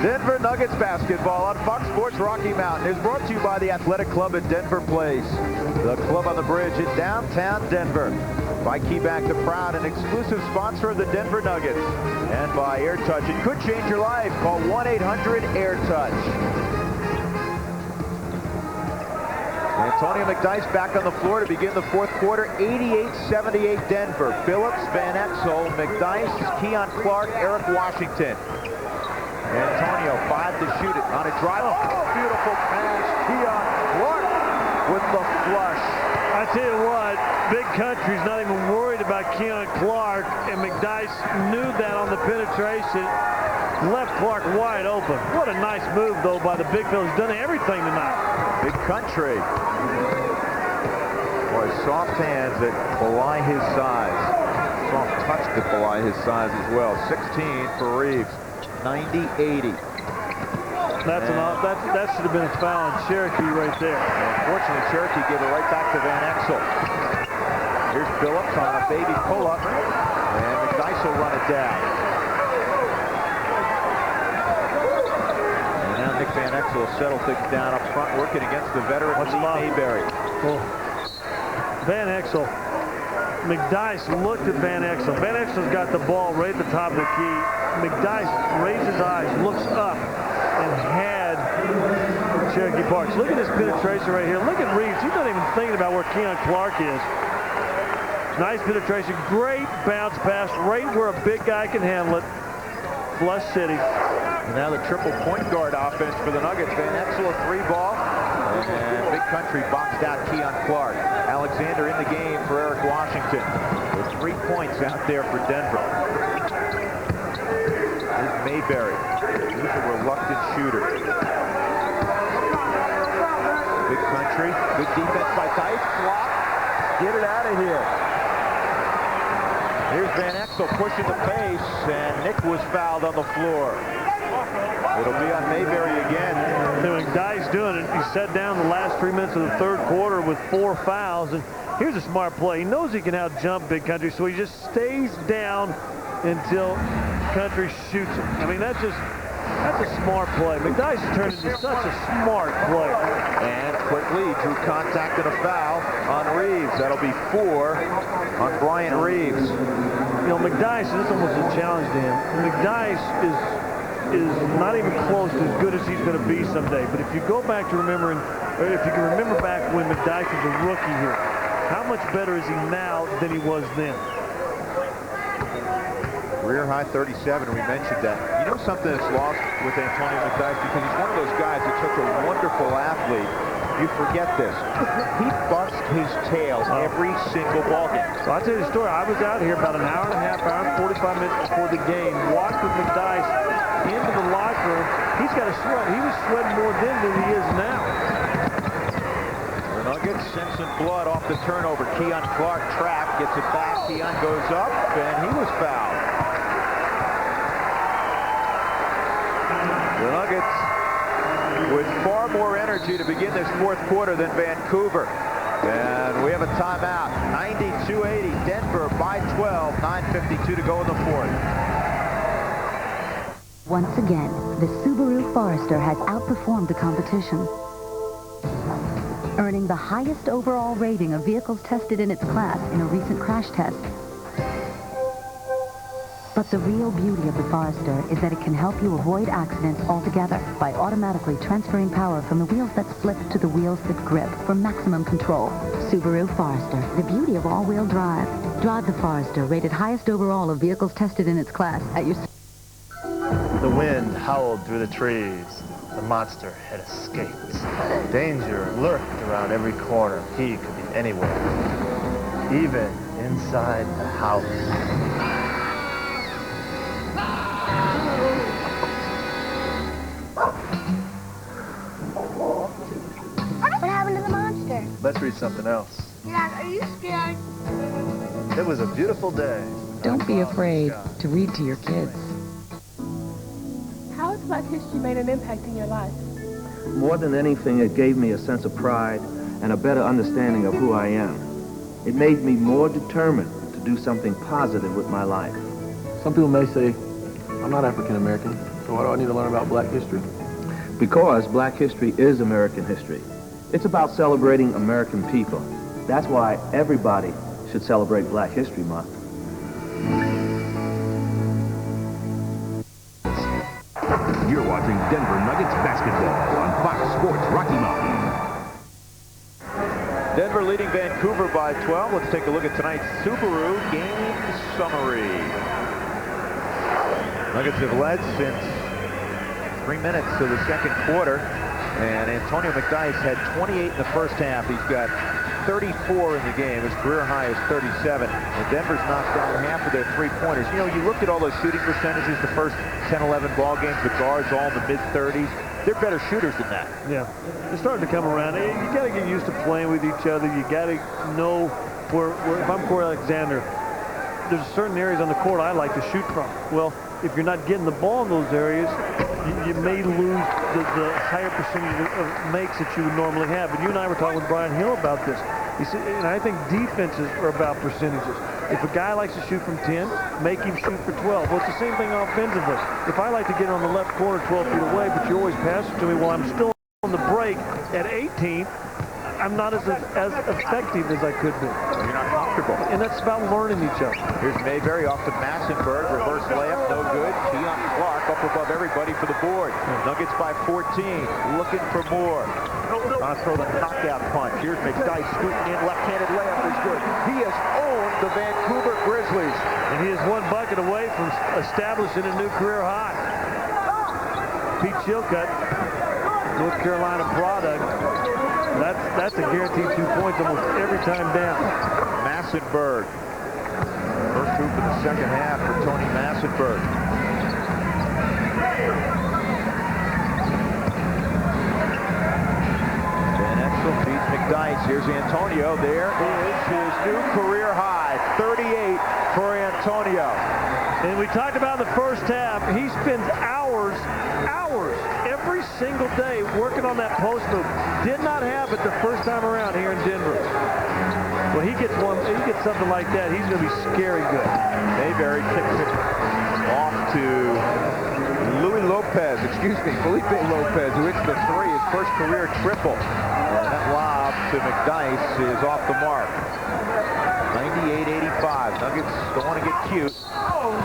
Denver Nuggets basketball on Fox Sports Rocky Mountain is brought to you by the Athletic Club at Denver Place, the club on the bridge in downtown Denver. By KeyBank, the proud and exclusive sponsor of the Denver Nuggets. And by AirTouch. It could change your life. Call 1-800-AirTouch. Antonio McDyess back on the floor to begin the fourth quarter. 88-78 Denver. Phillips, Van Exel, McDyess, Keon Clark, Eric Washington. Antonio, 5 to shoot it on a drive. Oh, beautiful pass. Keon Clark with the flush. I tell you what, Big Country's not even worried about Keon Clark, and McDyess knew that on the penetration. Left Clark wide open. What a nice move, though, by the big fella. He's done everything tonight. Big Country. Boy, soft hands that belie his size. Soft touch that belie his size as well. 16 for Reeves. 90-80. That should have been a foul on Cherokee right there. Unfortunately, Cherokee gave it right back to Van Exel. Here's Phillips on a baby pull-up, and McDyess will run it down. And now Nick Van Exel will settle things down up front, working against the veteran Lee Mayberry. Oh. Van Exel. McDyess looked at Van Exel. Van Exel's got the ball right at the top of the key. McDyess raised his eyes, looks up, and had Cherokee Parks. Look at this penetration right here. Look at Reeves. He's not even thinking about where Keon Clark is. Nice penetration. Great bounce pass right where a big guy can handle it. Flush City. And now the triple point guard offense for the Nuggets. Van Exel a 3-ball. And Big Country boxed out Keon Clark. Alexander in the game for Eric Washington. With 3 points out there for Denver. Here's Mayberry. He's a reluctant shooter. Big Country. Good defense by Dice. Block. Get it out of here. Here's Van Exel pushing the pace, and Nick was fouled on the floor. It'll be on Mayberry again. McDyess doing it. He sat down the last 3 minutes of the third quarter with 4 fouls, and here's a smart play. He knows he can out-jump Big Country, so he just stays down until Country shoots it. I mean, that's a smart play. McDyess has turned into such a smart player. And quickly drew contact and a foul on Reeves. That'll be 4 on Bryant Reeves. You know, McDyess, this is almost a challenge to him. McDyess is not even close to as good as he's going to be someday. But if you go back to remembering, or if you can remember back when McDyess was a rookie here, how much better is he now than he was then? Career high 37, we mentioned that. You know something that's lost with Antonio McDyess, because he's one of those guys that's such a wonderful athlete. You forget this. He busts his tail every single ball game. So I'll tell you the story. I was out here about an hour and a half, hour and 45 minutes before the game, walked with McDyess into the locker room. He's got a sweat. He was sweating more then than he is now. The Nuggets sent some blood off the turnover. Keon Clark trapped, gets it back. Keon goes up, and he was fouled. The Nuggets with far more energy to begin this fourth quarter than Vancouver. And we have a timeout. 92-80, Denver by 12, 9:52 to go in the fourth. Once again, the Subaru Forester has outperformed the competition, earning the highest overall rating of vehicles tested in its class in a recent crash test. But the real beauty of the Forester is that it can help you avoid accidents altogether by automatically transferring power from the wheels that slip to the wheels that grip for maximum control. Subaru Forester, the beauty of all-wheel drive. Drive the Forester, rated highest overall of vehicles tested in its class at your... The wind howled through the trees. The monster had escaped. Danger lurked around every corner. He could be anywhere, even inside the house. What happened to the monster? Let's read something else. Dad, are you scared? It was a beautiful day. Don't be afraid to read to your kids. How has Black history made an impact in your life? More than anything, it gave me a sense of pride and a better understanding of who I am. It made me more determined to do something positive with my life. Some people may say, I'm not African American, so why do I need to learn about Black history? Because Black history is American history. It's about celebrating American people. That's why everybody should celebrate Black History Month. You're watching Denver Nuggets basketball on Fox Sports Rocky Mountain. Denver leading Vancouver by 12. Let's take a look at tonight's Subaru game summary. Nuggets have led since 3 minutes to the second quarter, and Antonio McDyess had 28 in the first half. He's got 34 in the game. His career high is 37, and Denver's knocked down half of their three-pointers. You know, you looked at all those shooting percentages the first 10, 11 ball games, the guards all in the mid-30s. They're better shooters than that. Yeah, they're starting to come around. You got to get used to playing with each other. You got to know where if I'm Corey Alexander, there's certain areas on the court I like to shoot from. Well, if you're not getting the ball in those areas, you may lose the higher percentage of makes that you would normally have. And you and I were talking with Brian Hill about this. He said, and I think defenses are about percentages. If a guy likes to shoot from 10, make him shoot for 12. Well, it's the same thing offensively. If I like to get on the left corner 12 feet away, but you always pass it to me while I'm still on the break at 18, I'm not as effective as I could be. You're not comfortable. And that's about learning each other. Here's Mayberry off to Massenberg. Reverse layup, no good. Keon Clark up above everybody for the board. Nuggets by 14. Looking for more. Gonna throw the knockout punch. Here's McDyess scooting in. Left-handed layup is good. He has owned the Vancouver Grizzlies. And he is one bucket away from establishing a new career high. Pete Chilcutt, North Carolina product. That's a guaranteed 2 points almost every time down. Massenberg. First hoop in the second half for Tony Massenberg. Van Exel beats McDyess. Here's Antonio. There is his new career high. 38 for Antonio. And we talked about in the first half, he spends hours every single day working on that post move. Did not have it the first time around here in Denver. Well, he gets something like that, he's going to be scary good. Mayberry kicks it off to Felipe Lopez, who hits the three, his first career triple. And that lob to McDyess is off the mark. 98-85. Nuggets don't want to get cute.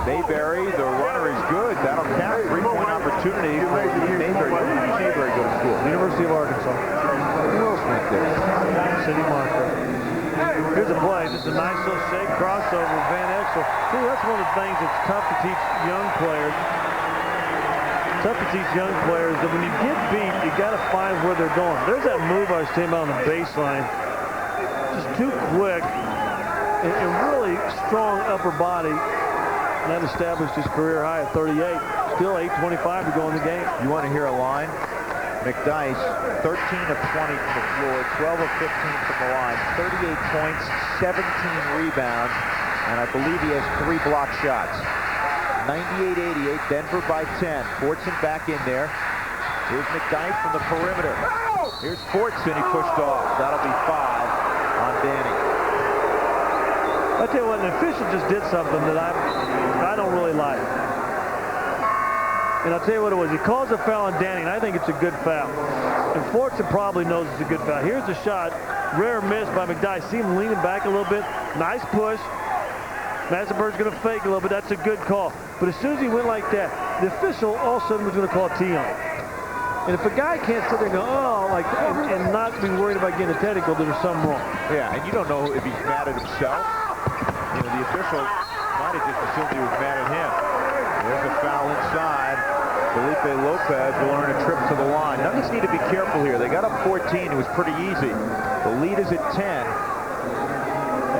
Mayberry, the runner is good. That'll count. 3-point opportunity for Mayberry. Where did Mayberry go to school? University of Arkansas. Who else went there? City Marker. Here's a play. Just a nice little shake crossover with Van Exel. See, that's one of the things that's tough to teach young players. That when you get beat, you got to find where they're going. There's that move I was saying about on the baseline. Just too quick and really strong upper body. And that established his career high at 38. Still 8:25 to go in the game. You want to hear a line? McDyess, 13 of 20 from the floor, 12 of 15 from the line, 38 points, 17 rebounds, and I believe he has 3 block shots. 98-88, Denver by 10. Fortson back in there. Here's McDyess from the perimeter. Here's Fortson, he pushed off. That'll be 5 on Danny. I tell you what, an official just did something that I don't really like. And I'll tell you what it was. He calls a foul on Danny, and I think it's a good foul. And Fortson probably knows it's a good foul. Here's the shot. Rare miss by McDyess. See him leaning back a little bit. Nice push. Massenberg's going to fake a little bit. That's a good call. But as soon as he went like that, the official all of a sudden was going to call a tee on him. And if a guy can't sit there and go, oh, like, and not be worried about getting a technical, then there's something wrong. Yeah, and you don't know if he's mad at himself. You know, the official might have just assumed he was mad at him. There's a foul inside. Felipe Lopez will earn a trip to the line. Nuggets need to be careful here. They got up 14. It was pretty easy. The lead is at 10.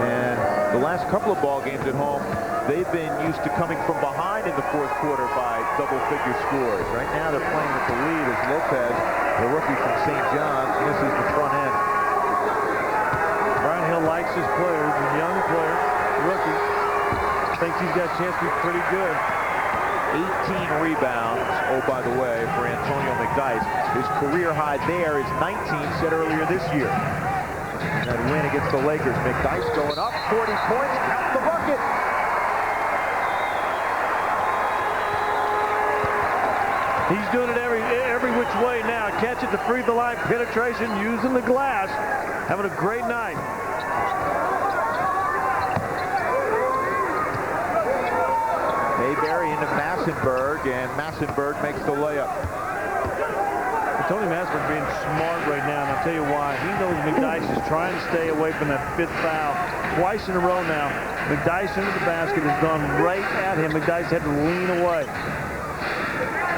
And the last couple of ball games at home, they've been used to coming from behind in the fourth quarter by double-figure scores. Right now they're playing with the lead as Lopez, the rookie from St. John's, misses the front end. Brian Hill likes his players, a young player, rookie. Thinks he's got a chance to be pretty good. 18 rebounds, oh, by the way, for Antonio McDyess. His career high there is 19, set earlier this year. And that win against the Lakers. McDyess going up, 40 points, count the bucket. He's doing it every which way now. Catch it to free the line, penetration, using the glass. Having a great night. Mayberry into Massenberg, and Massenberg makes the layup. Tony Massenberg being smart right now, and I'll tell you why. He knows McDyess is trying to stay away from that fifth foul. Twice in a row now. McDyess into the basket has gone right at him. McDyess had to lean away.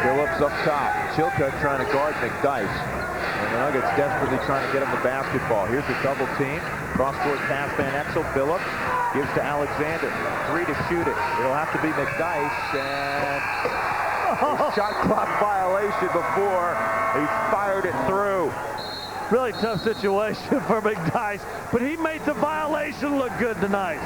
Phillips up top. Chilka trying to guard McDyess. And the Nuggets desperately trying to get him the basketball. Here's the double team. Cross-court pass, Van Exel. Phillips gives to Alexander. 3 to shoot it. It'll have to be McDyess. And shot clock violation before he fired it through. Really tough situation for McDyess. But he made the violation look good tonight.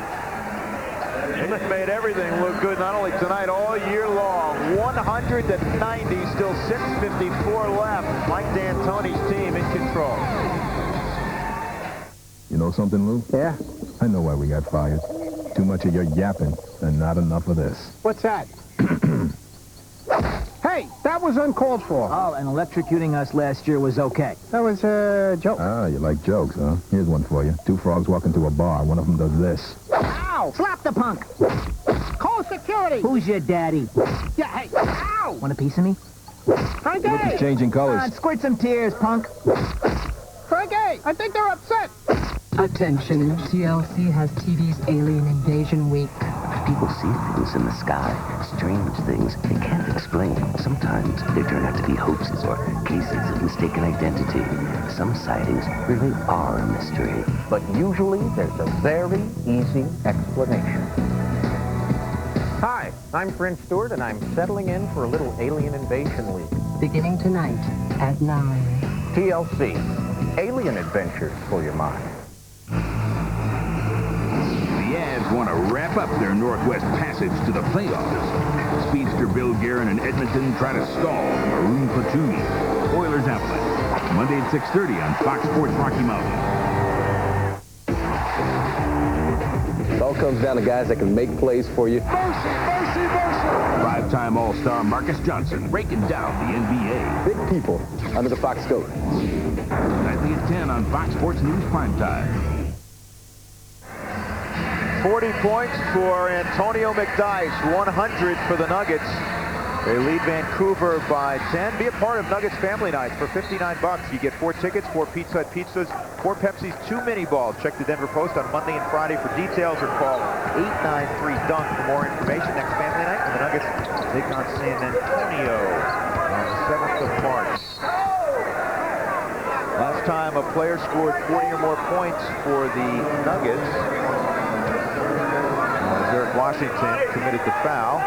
He made everything look good, not only tonight, all year long. 100 to 90, still 6:54 left. Mike D'Antoni's team in control. You know something, Lou? Yeah? I know why we got fired. Too much of your yapping and not enough of this. What's that? Hey, that was uncalled for. Oh, and electrocuting us last year was okay. That was a joke. Ah, you like jokes, huh? Here's one for you. 2 frogs walk into a bar. One of them does this. Ow! Slap the punk! Call security! Who's your daddy? Yeah, hey! Ow! Want a piece of me? Frankie! Look, he's changing colors. Come on, squirt some tears, punk. Frankie! I think they're upset! Attention, TLC has TV's Alien Invasion Week. People see things in the sky, strange things they can't explain. Sometimes they turn out to be hoaxes or cases of mistaken identity. Some sightings really are a mystery. But usually there's a very easy explanation. Hi, I'm Prince Stewart, and I'm settling in for a little Alien Invasion Week. Beginning tonight at 9. TLC, Alien Adventures for your mind. The Avs want to wrap up their Northwest passage to the playoffs. Speedster Bill Guerin and Edmonton try to stall the Maroon Platoon. Oilers Avalanche, Monday at 6:30 on Fox Sports Rocky Mountain. It all comes down to guys that can make plays for you. Five-time All-Star Marcus Johnson breaking down the NBA. Big people under the Fox scope. Nightly at 10 on Fox Sports News Primetime. 40 points for Antonio McDyess, 100 for the Nuggets. They lead Vancouver by 10. Be a part of Nuggets Family Nights for $59. You get 4 tickets, 4 Pizza Hut pizzas, 4 Pepsis, 2 mini balls. Check the Denver Post on Monday and Friday for details or call 893-DUNK for more information. Next Family Night, and the Nuggets take on San Antonio on the 7th of March. Last time a player scored 40 or more points for the Nuggets, Eric Washington committed the foul.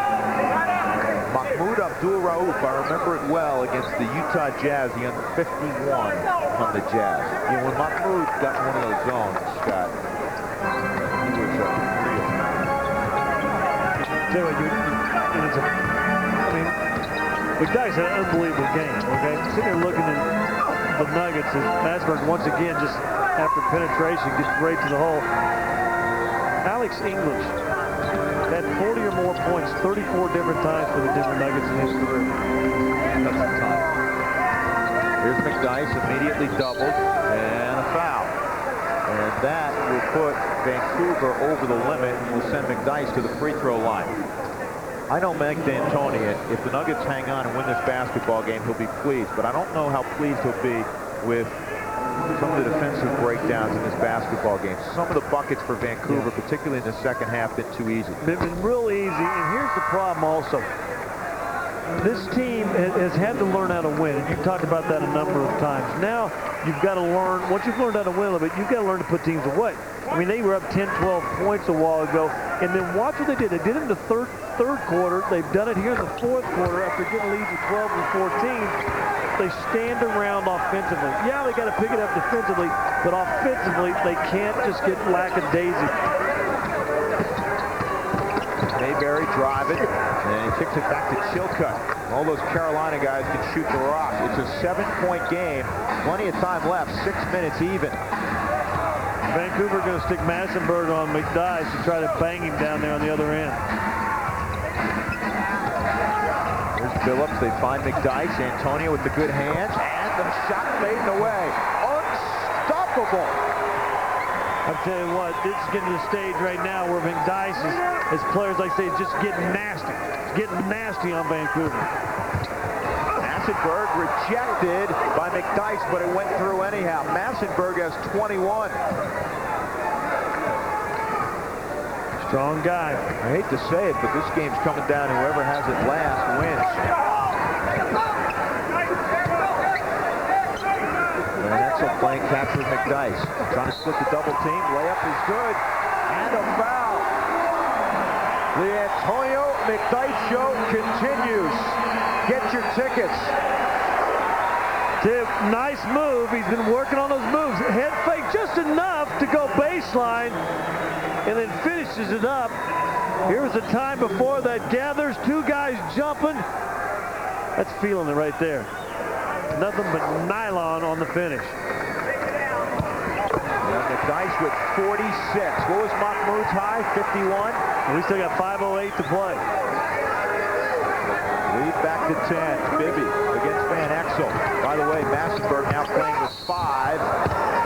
Mahmoud Abdul-Rauf, I remember it well, against the Utah Jazz, the under 51 on the Jazz. You know, when Mahmoud got one of those zones, Scott, he was real. McDyess had an unbelievable game, okay? Sitting there looking at the Nuggets, and Massenberg once again, just after penetration, gets right to the hole. Alex English had 40 or more points 34 different times for the Denver Nuggets in his career. That's the time. Here's McDyess, immediately doubled, and a foul. And That will put Vancouver over the limit and will send McDyess to the free throw line. I know Mike D'Antoni, if the Nuggets hang on and win this basketball game, he'll be pleased. But I don't know how pleased he'll be with some of the defensive breakdowns in this basketball game. Some of the buckets for Vancouver, particularly in the second half, been too easy. They've been real easy, and here's the problem also. This team has had to learn how to win, and you've talked about that a number of times. Now you've got to learn, once you've learned how to win a little bit, you've got to learn to put teams away. I mean, they were up 10, 12 points a while ago, and then watch what they did. They did it in the third quarter. They've done it here in the fourth quarter after getting leads of 12 and 14. They stand around offensively. Yeah, they got to pick it up defensively, but offensively, they can't just get lackadaisy. Mayberry driving, and he kicks it back to Chilcutt. All those Carolina guys can shoot the rock. It's a 7-point game. Plenty of time left. 6 minutes even. Vancouver going to stick Massenberg on McDyess to try to bang him down there on the other end. Here's Phillips. They find McDyess. Antonio with the good hands. And the shot fading away. Unstoppable. I'm telling you what, this is getting to the stage right now where McDyess is, as players like say, just getting nasty. It's getting nasty on Vancouver. Massenberg rejected by McDyess, but it went through anyhow. Massenberg has 21. Strong guy. I hate to say it, but this game's coming down to whoever has it last wins. Van Exel playing catch with McDyess. Trying to split the double team. Layup is good. And a foul. The Antonio McDyess show continues. Get your tickets. Tip, nice move. He's been working on those moves. Head fake just enough to go baseline and then finishes it up. Here's the time before that gathers. Two guys jumping. That's feeling it right there. Nothing but nylon on the finish. McDyess with 46. What was Mahmoud's high? 51? And we still got 5:08 to play. Lead back to 10. Bibby against Van Exel. By the way, Massenberg now playing with 5.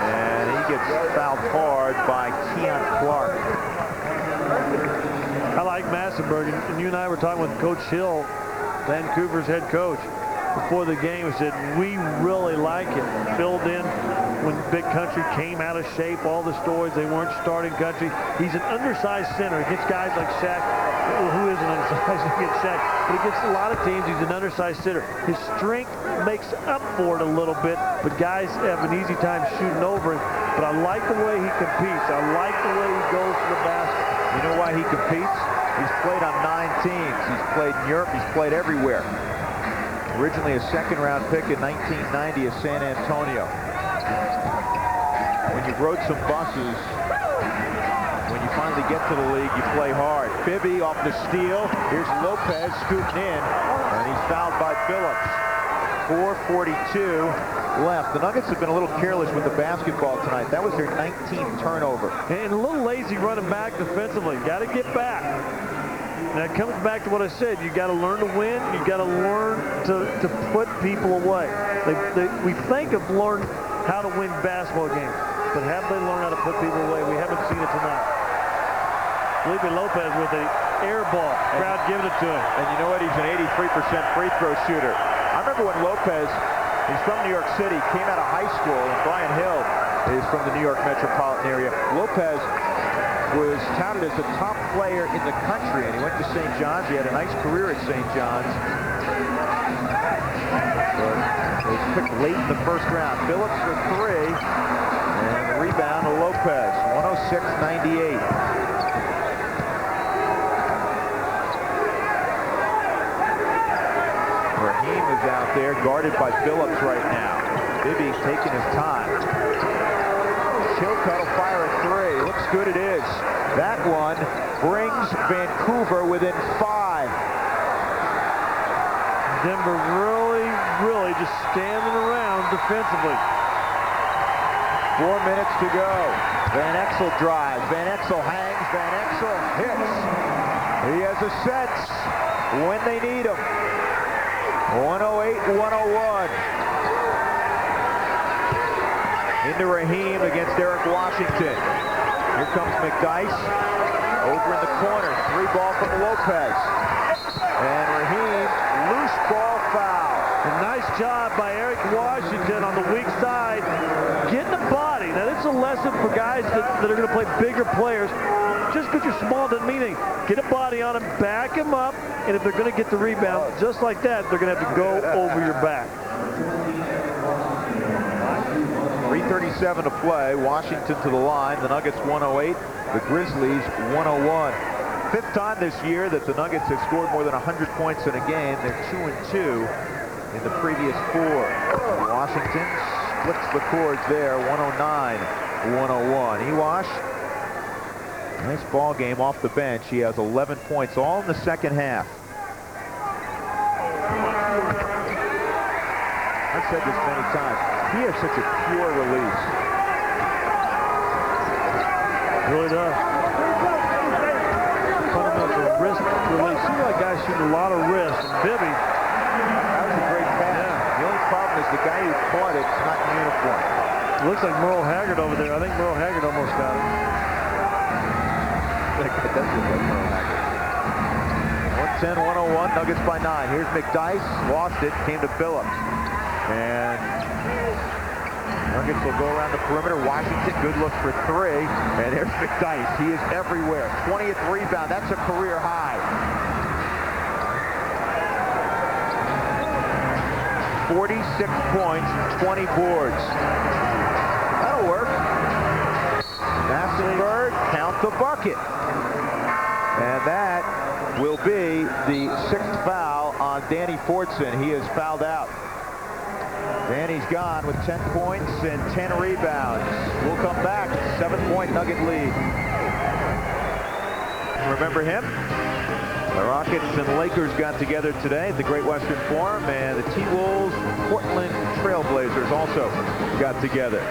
And he gets fouled hard by Keon Clark. I like Massenberg. And you and I were talking with Coach Hill, Vancouver's head coach, before the game. He said, we really like it. Filled in when Big Country came out of shape, all the stories, they weren't starting country. He's an undersized center against guys like Shaq. Well, who isn't undersized against Shaq? But against a lot of teams, he's an undersized center. His strength makes up for it a little bit, but guys have an easy time shooting over him. But I like the way he competes. I like the way he goes to the basket. You know why he competes? He's played on 9 teams. He's played in Europe. He's played everywhere. Originally a second-round pick in 1990 of San Antonio. When you rode some buses, when you finally get to the league, you play hard. Bibby off the steal. Here's Lopez scooting in, and he's fouled by Phillips. 4:42 left. The Nuggets have been a little careless with the basketball tonight. That was their 19th turnover. And a little lazy running back defensively. Got to get back. And that comes back to what I said. You got to learn to win. You got to learn to put people away. We think of learn how to win basketball games, but have they learned how to put people away? We haven't seen it tonight. Felipe Lopez with an air ball. Crowd giving it to him. And you know what? He's an 83% free throw shooter. I remember when Lopez, he's from New York City, came out of high school, and Brian Hill is from the New York metropolitan area. Lopez was touted as the top player in the country, and he went to St. John's. He had a nice career at St. John's. But he was picked late in the first round. Phillips for 3, and the rebound to Lopez, 106-98. Raheem is out there, guarded by Phillips right now. Bibby's taking his time. Chilcutt will fire a 3. Looks good, it is. That one brings Vancouver within 5. Denver really just standing around defensively. 4 minutes to go. Van Exel drives. Van Exel hangs. Van Exel hits. He has a sense when they need him. 108-101. Into Raheem against Eric Washington. Here comes McDyess. Over in the corner. 3-ball from Lopez. And Raheem, loose ball foul. A nice job by Eric Washington on the weak side. Getting the body. Now, this is a lesson for guys that are going to play bigger players. Just because you're small doesn't mean anything. Get a body on him, back him up, and if they're going to get the rebound, just like that, they're going to have to go over your back. 3:37 to play. Washington to the line. The Nuggets 108. The Grizzlies 101. Fifth time this year that the Nuggets have scored more than 100 points in a game. They're 2-2 in the previous 4. Washington splits the cords there. 109-101. Ewash. Nice ball game off the bench. He has 11 points all in the second half. I've said this many times. He has such a pure release. Really does. Fundamental wrist release. Seems like guys shooting a lot of wrist. And Bibby. That was a great pass. Yeah. The only problem is the guy who caught it's not in uniform. It looks like Merle Haggard over there. I think Merle Haggard almost got it. It does look like Merle Haggard. 110-101. Nuggets by 9. Here's McDyess. Lost it. Came to Phillips. And Nuggets will go around the perimeter. Washington, good look for 3. And there's McDyess. He is everywhere. 20th rebound. That's a career high. 46 points, 20 boards. That'll work. Massenberg, count the bucket. And that will be the 6th foul on Danny Fortson. He is fouled out. Danny's gone with 10 points and 10 rebounds. We'll come back. 7-point Nugget lead. Remember him? The Rockets and Lakers got together today at the Great Western Forum, and the T-Wolves, Portland Trailblazers also got together.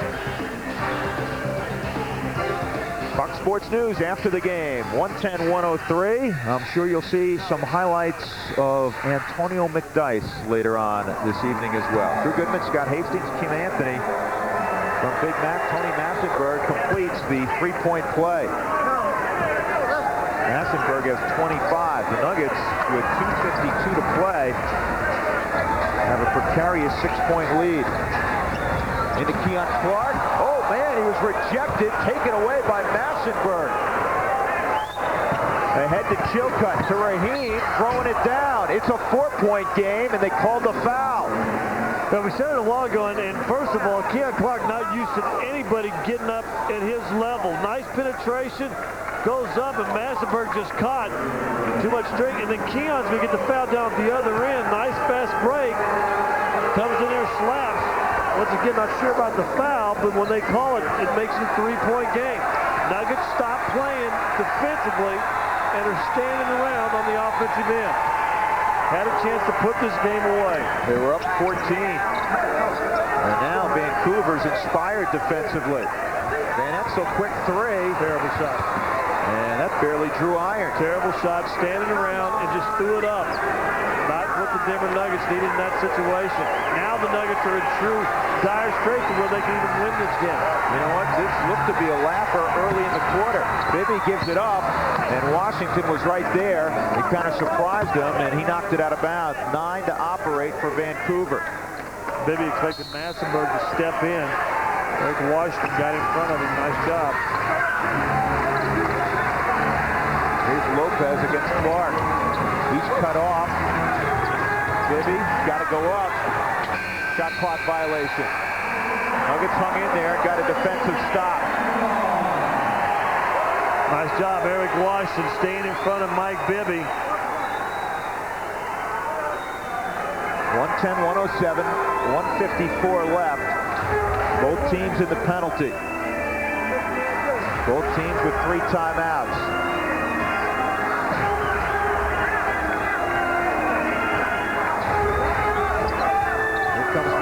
Fox Sports News after the game, 110-103. I'm sure you'll see some highlights of Antonio McDyess later on this evening as well. Drew Goodman, Scott Hastings, Kim Anthony from Big Mac. Tony Massenberg completes the 3-point play. Massenberg has 25. The Nuggets, with 2:52 to play, have a precarious 6-point lead. Into Keon Clark. Oh, man, he was rejected, taken away by Massenberg. Ahead to Chilcutt, to Raheem, throwing it down. It's a 4-point game, and they called the foul. Well, we said it a while ago, and first of all, Keon Clark not used to anybody getting up at his level. Nice penetration, goes up, and Massenberg just caught too much drink, and then Keon's going to get the foul down at the other end. Nice fast break. Comes in there, slaps. Once again, not sure about the foul, but when they call it, it makes it a 3-point game. Nuggets stop playing defensively and are standing around on the offensive end. Had a chance to put this game away. They were up 14. And now Vancouver's inspired defensively. Van Exel, quick 3. Terrible shot. And that barely drew iron. Terrible shot, standing around and just threw it up. Not what the Denver Nuggets needed in that situation. Now the Nuggets are in true dire straits to where they can even win this game. You know what? This looked to be a laugher early in the quarter. Bibby gives it up, and Washington was right there. He kind of surprised him, and he knocked it out of bounds. 9 to operate for Vancouver. Bibby expected Massenberg to step in. Eric Washington got in front of him. Nice job. Here's Lopez against Clark. He's cut off. Bibby got to go up. Shot clock violation. Nuggets hung in there and got a defensive stop. Nice job, Eric Washington staying in front of Mike Bibby. 110-107, 154 left. Both teams in the penalty. Both teams with 3 timeouts.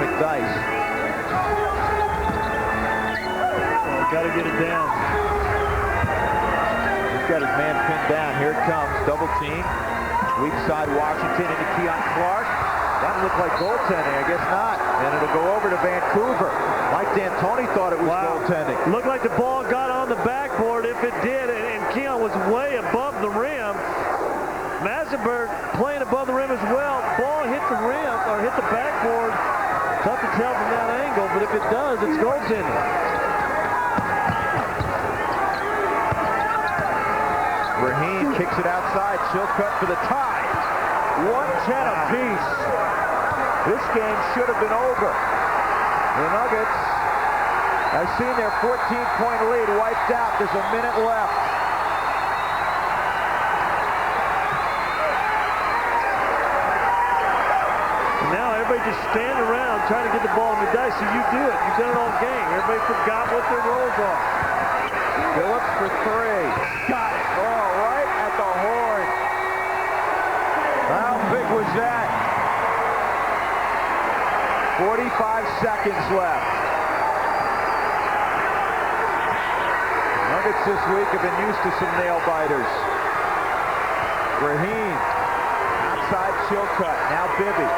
McDyess. Got to get it down. He's got his man pinned down. Here it comes. Double team. Weak side Washington into Keon Clark. That looked like goaltending. I guess not. And it'll go over to Vancouver. Mike D'Antoni thought it was goaltending. Looked like the ball got on the backboard. If it did, and Keon was way above the rim. Massenberg playing above the rim as well. Ball hit the rim, or hit the backboard. Tough to tell from that angle, but if it does, it's goaltending. Raheen kicks it outside. Chilcutt for the tie. 1:10 apiece. This game should have been over. The Nuggets have seen their 14-point lead wiped out. There's a minute left. And now everybody just standing around trying to get the ball in the dice. So you do it. You've done it all game. Everybody forgot what their roles are. Phillips for three. Got it. Oh, right at the horn. How big was that? 45 seconds left. Nuggets this week have been used to some nail biters. Raheen outside Chilcutt. Now Bibby.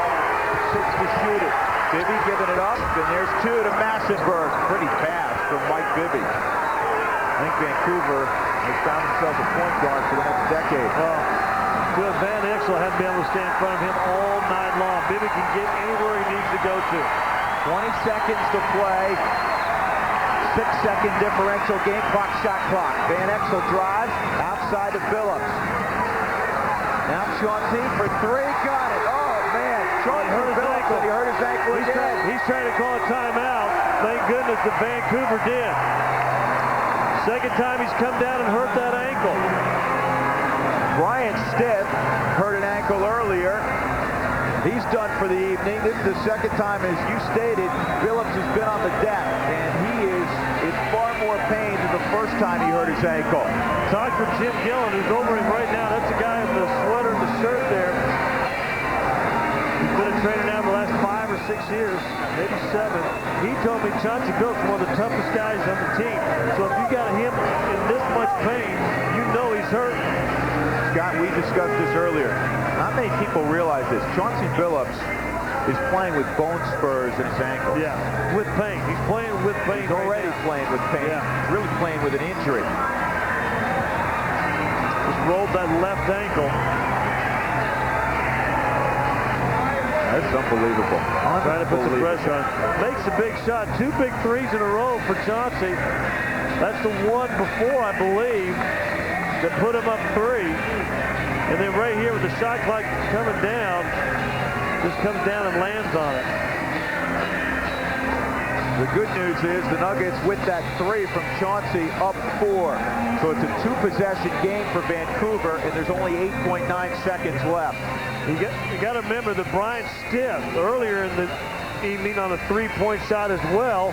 6 to shoot it. Bibby giving it up, and there's 2 to Massenberg. Pretty fast from Mike Bibby. I think Vancouver has found themselves a point guard for the next decade. Good. Van Exel had to be able to stand in front of him all night long. Bibby can get anywhere he needs to go to. 20 seconds to play. 6-second differential. Game clock, shot clock. Van Exel drives outside to Phillips. Now Chauncey for 3. Got it. Oh, man. Chauncey hurt his ankle. He hurt his ankle again. He's trying to call a timeout. Thank goodness that Vancouver did. Second time he's come down and hurt that ankle. Brian Stitt hurt an ankle earlier. He's done for the evening. This is the second time, as you stated, Phillips has been on the deck, and he is in far more pain than the first time he hurt his ankle. Talk for Jim Gillen, who's over him right now. That's the guy with the sweater and the shirt there. He's been a trainer now for the last 5 or 6 years, maybe 7. He told me Chauncey Billups is one of the toughest guys on the team. So if you got him in this much pain, you know he's hurt. Scott, we discussed this earlier. Not many people realize this. Chauncey Billups is playing with bone spurs in his ankle. Yeah, with pain. He's playing with pain. He's already playing with pain. Yeah. He's really playing with an injury. Just rolled that left ankle. That's unbelievable. Trying to put some pressure on. Makes a big shot. 2 big threes in a row for Chauncey. That's the one before, I believe, that put him up 3. And then right here with the shot clock coming down, just comes down and lands on it. The good news is the Nuggets, with that 3 from Chauncey, up 4. So it's a 2-possession game for Vancouver, and there's only 8.9 seconds left. You got to remember that Brian Stitt, earlier in the evening on a 3-point shot as well,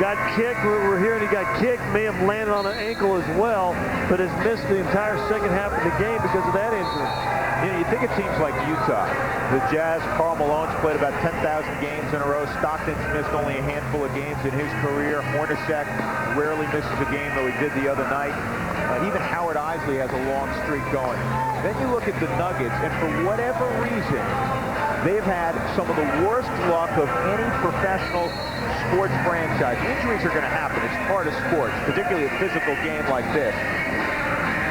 got kicked. We're hearing he got kicked, may have landed on an ankle as well, but has missed the entire second half of the game because of that injury. You know, you think of teams like Utah. The Jazz, Karl Malone's played about 10,000 games in a row. Stockton's missed only a handful of games in his career. Hornacek rarely misses a game, though he did the other night. Even Howard Isley has a long streak going. Then you look at the Nuggets, and for whatever reason, they've had some of the worst luck of any professional sports franchise. Injuries are going to happen. It's part of sports, particularly a physical game like this.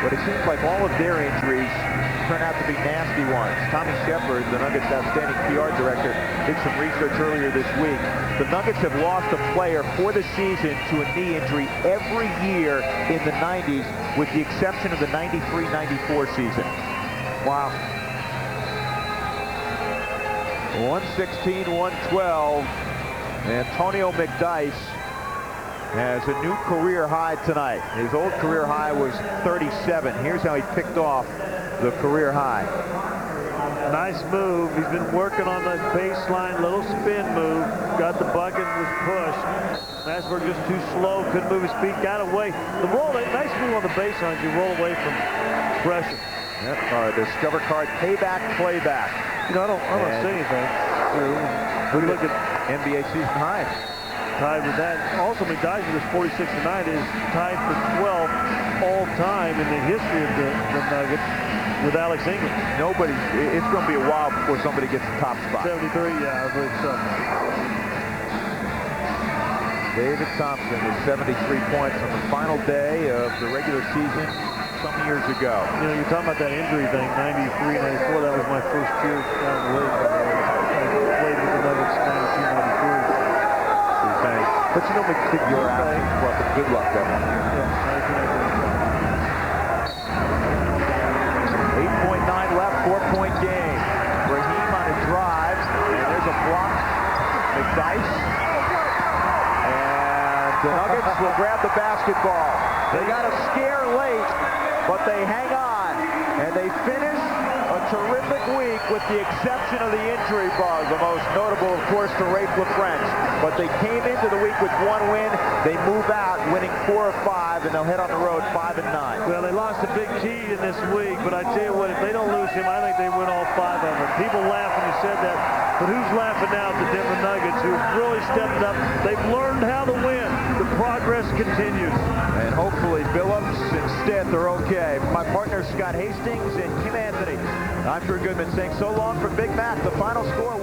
But it seems like all of their injuries turn out to be nasty ones. Tommy Shepard, the Nuggets' outstanding PR director, did some research earlier this week. The Nuggets have lost a player for the season to a knee injury every year in the 90s, with the exception of the 93-94 season. Wow. 116-112. Antonio McDyess has a new career high tonight. His old career high was 37. Here's how he picked off the career high. Nice move. He's been working on that baseline little spin move. Got the bucket and was pushed. Massenberg just too slow. Couldn't move his feet. Got away. The roll, nice move on the baseline. You roll away from pressure. Yep. Discover card, payback, playback. You know, I don't see anything. We look at NBA season highs. tied with that. Also, McDyess with his 46 tonight is tied for 12th all time in the history of the Nuggets with Alex Ingram. It's going to be a while before somebody gets the top spot. 73, yeah, I believe so. David Thompson with 73 points on the final day of the regular season some years ago. You know, you're talking about that injury thing, 93, 94. That was my first year down the league. I played with the Nuggets 92, 93. But you know, you're out. Well, good luck, though. Yeah, 8.9 left, 4-point game. Raheem on a drive, and there's a block. McDyess. The Nuggets will grab the basketball. They got a scare late, but they hang on, and they finish a terrific week with the exception of the injury bug, the most notable, of course, to Rafe LaFrench. But they came into the week with 1 win. They move out, winning 4 of 5, and they'll head on the road 5 and 9. Well, they lost a big key in this week, but I tell you what, if they don't lose him, I think they win all 5 of them. People laugh when you said that, but who's laughing now at the Denver Nuggets, who've really stepped up? They've learned how to win. The progress continues. And hopefully Billups and Stith are okay. My partner Scott Hastings and Kim Anthony. I'm Drew Goodman saying so long from Big Mac. The final score